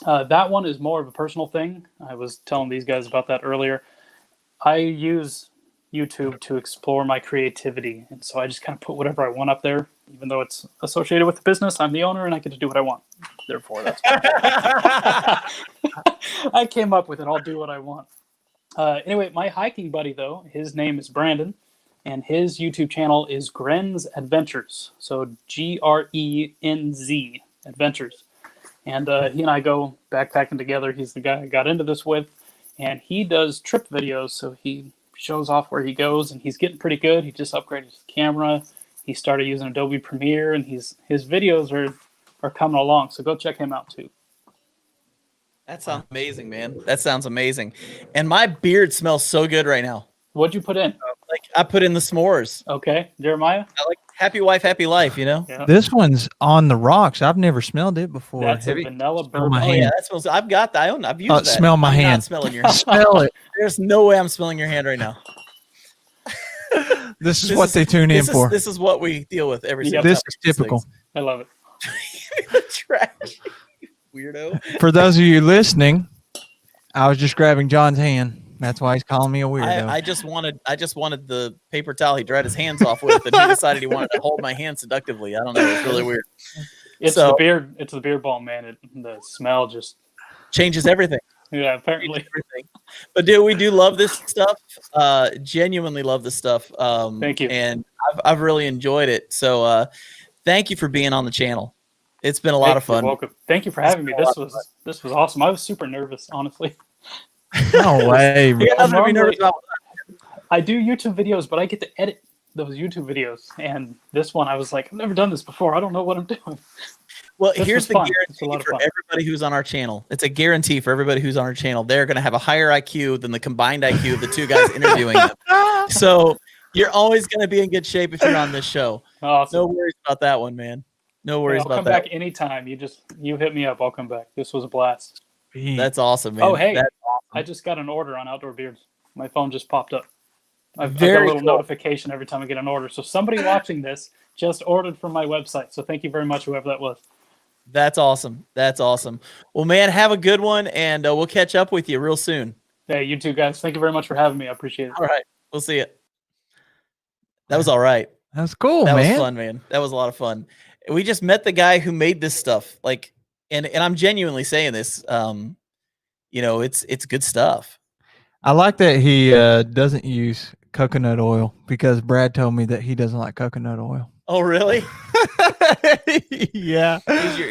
That one is more of a personal thing. I was telling these guys about that earlier. I use YouTube to explore my creativity. And so I just kind of put whatever I want up there, even though it's associated with the business. I'm the owner and I get to do what I want. Therefore, that's I came up with it. I'll do what I want. Anyway, my hiking buddy, though, his name is Brandon. And his YouTube channel is Grenz Adventures. So GRENZ Adventures. And he and I go backpacking together. He's the guy I got into this with. And he does trip videos. So he shows off where he goes. And he's getting pretty good. He just upgraded his camera. He started using Adobe Premiere. And his videos are coming along. So go check him out too. That sounds amazing, man. That sounds amazing. And my beard smells so good right now. What'd you put in? Like, I put in the s'mores. Okay, Jeremiah? I like happy wife, happy life, Yeah. This one's on the rocks. I've never smelled it before. That's a vanilla bourbon. my Oh, hand. yeah, that smells. I've got that. I've used that. Smell my I'm hand. not smelling your hand. Smell it. There's no way I'm smelling your hand right now. This is what they tune in for. This is what we deal with every single This time. is typical. I love it. Trash. Weirdo. For those of you listening, I was just grabbing John's hand. That's why he's calling me a weirdo. I just wanted the paper towel he dried his hands off with, and he decided he wanted to hold my hand seductively. I don't know. It's really weird. It's So- the beard. It's the beard balm, man. The smell just Changes everything. yeah. Apparently, Everything. But dude, we do love this stuff. Genuinely love this stuff. Thank you. And I've really enjoyed it. So thank you for being on the channel. It's been a lot of You're fun. welcome. Thank you for having me. This was awesome. I was super nervous, honestly. No way, You bro. got nothing to be nervous about. I do YouTube videos, but I get to edit those YouTube videos. And this one, I was like, I've never done this before. I don't know what I'm doing. Well, This here's was the fun. It's a lot guarantee of for fun. everybody who's on our channel. It's a guarantee for everybody who's on our channel. They're going to have a higher IQ than the combined IQ of the two guys interviewing them. So you're always going to be in good shape if you're on this show. Awesome. No worries about that one, man. No Hey, worries I'll about come that. back anytime. You hit me up. I'll come back. This was a blast. That's awesome, man. Oh, hey. That's awesome. I just got an order on Outdoor Beards. My phone just popped up. I've got Very a little cool. notification every time I get an order. So somebody watching this just ordered from my website. So thank you very much, whoever that was. That's awesome. That's awesome. Well, man, have a good one, and we'll catch up with you real soon. Hey, you two guys. Thank you very much for having me. I appreciate it. All right. We'll see you. That was all right. That's cool, That man. was fun, man. That was a lot of fun. We just met the guy who made this stuff. Like, and I'm genuinely saying this. You know, it's good stuff. I like that he doesn't use coconut oil because Brad told me that he doesn't like coconut oil. Oh, really? Yeah.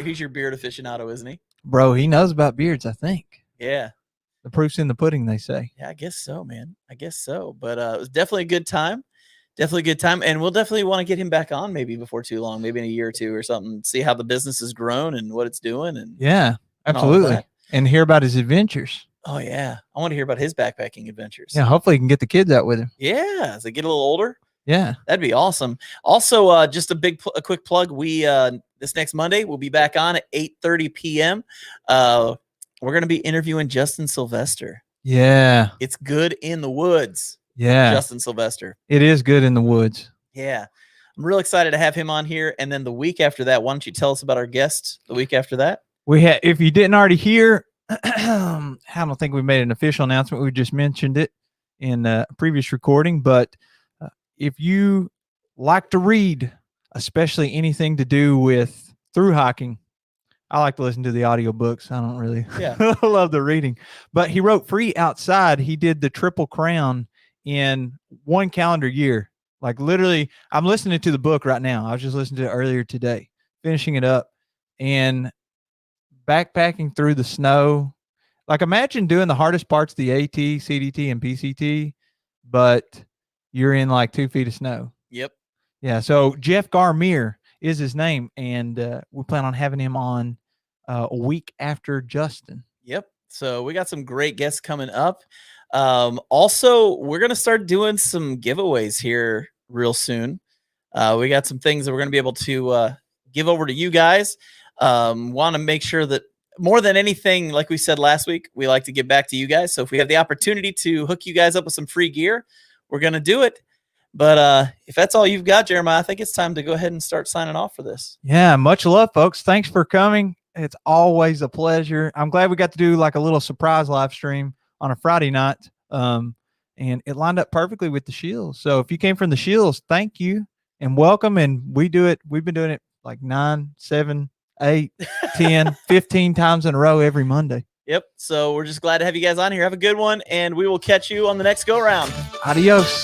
He's your beard aficionado, isn't he? Bro, he knows about beards, I think. Yeah. The proof's in the pudding, they say. Yeah, I guess so, man. I guess so. But it was definitely a good time. Definitely a good time. And we'll definitely want to get him back on maybe before too long, maybe in a year or two or something, see how the business has grown and what it's doing. And Yeah, and all of absolutely. that. And hear about his adventures. Oh, yeah. I want to hear about his backpacking adventures. Yeah, hopefully he can get the kids out with him. Yeah. As they get a little older. Yeah. That'd be awesome. Also, just a quick plug. We this next Monday we'll be back on at 8:30 p.m. We're gonna be interviewing Justin Sylvester. Yeah. It's good in the woods. Yeah. Justin Sylvester. It is good in the woods. Yeah, I'm real excited to have him on here. And then the week after that, why don't you tell us about our guest? The week after that, We had, if you didn't already hear, I don't think we made an official announcement. We just mentioned it in a previous recording. But if you like to read, especially anything to do with through hiking, I like to listen to the audiobooks. I don't really love the reading. But he wrote Free Outside. He did the Triple Crown in 1 calendar year. Like literally, I'm listening to the book right now. I was just listening to it earlier today, finishing it up. And backpacking through the snow. Like imagine doing the hardest parts of the AT, CDT, and PCT, but you're in like 2 feet of snow. Yep. Yeah. So Jeff Garmier is his name, and we plan on having him on a week after Justin. Yep. So we got some great guests coming up. Also, we're gonna start doing some giveaways here real soon. We got some things that we're gonna be able to give over to you guys. Want to make sure that more than anything, like we said last week, we like to give back to you guys. So if we have the opportunity to hook you guys up with some free gear, we're going to do it. But if that's all you've got, Jeremiah, I think it's time to go ahead and start signing off for this. Yeah. Much love, folks. Thanks for coming. It's always a pleasure. I'm glad we got to do like a little surprise live stream on a Friday night. And it lined up perfectly with the Shields. So if you came from the Shields, thank you and welcome. And we do it. We've been doing it like 9, 7, 8, 10, 15 times in a row every Monday. Yep. So we're just glad to have you guys on here. Have a good one, and we will catch you on the next go round. Adios.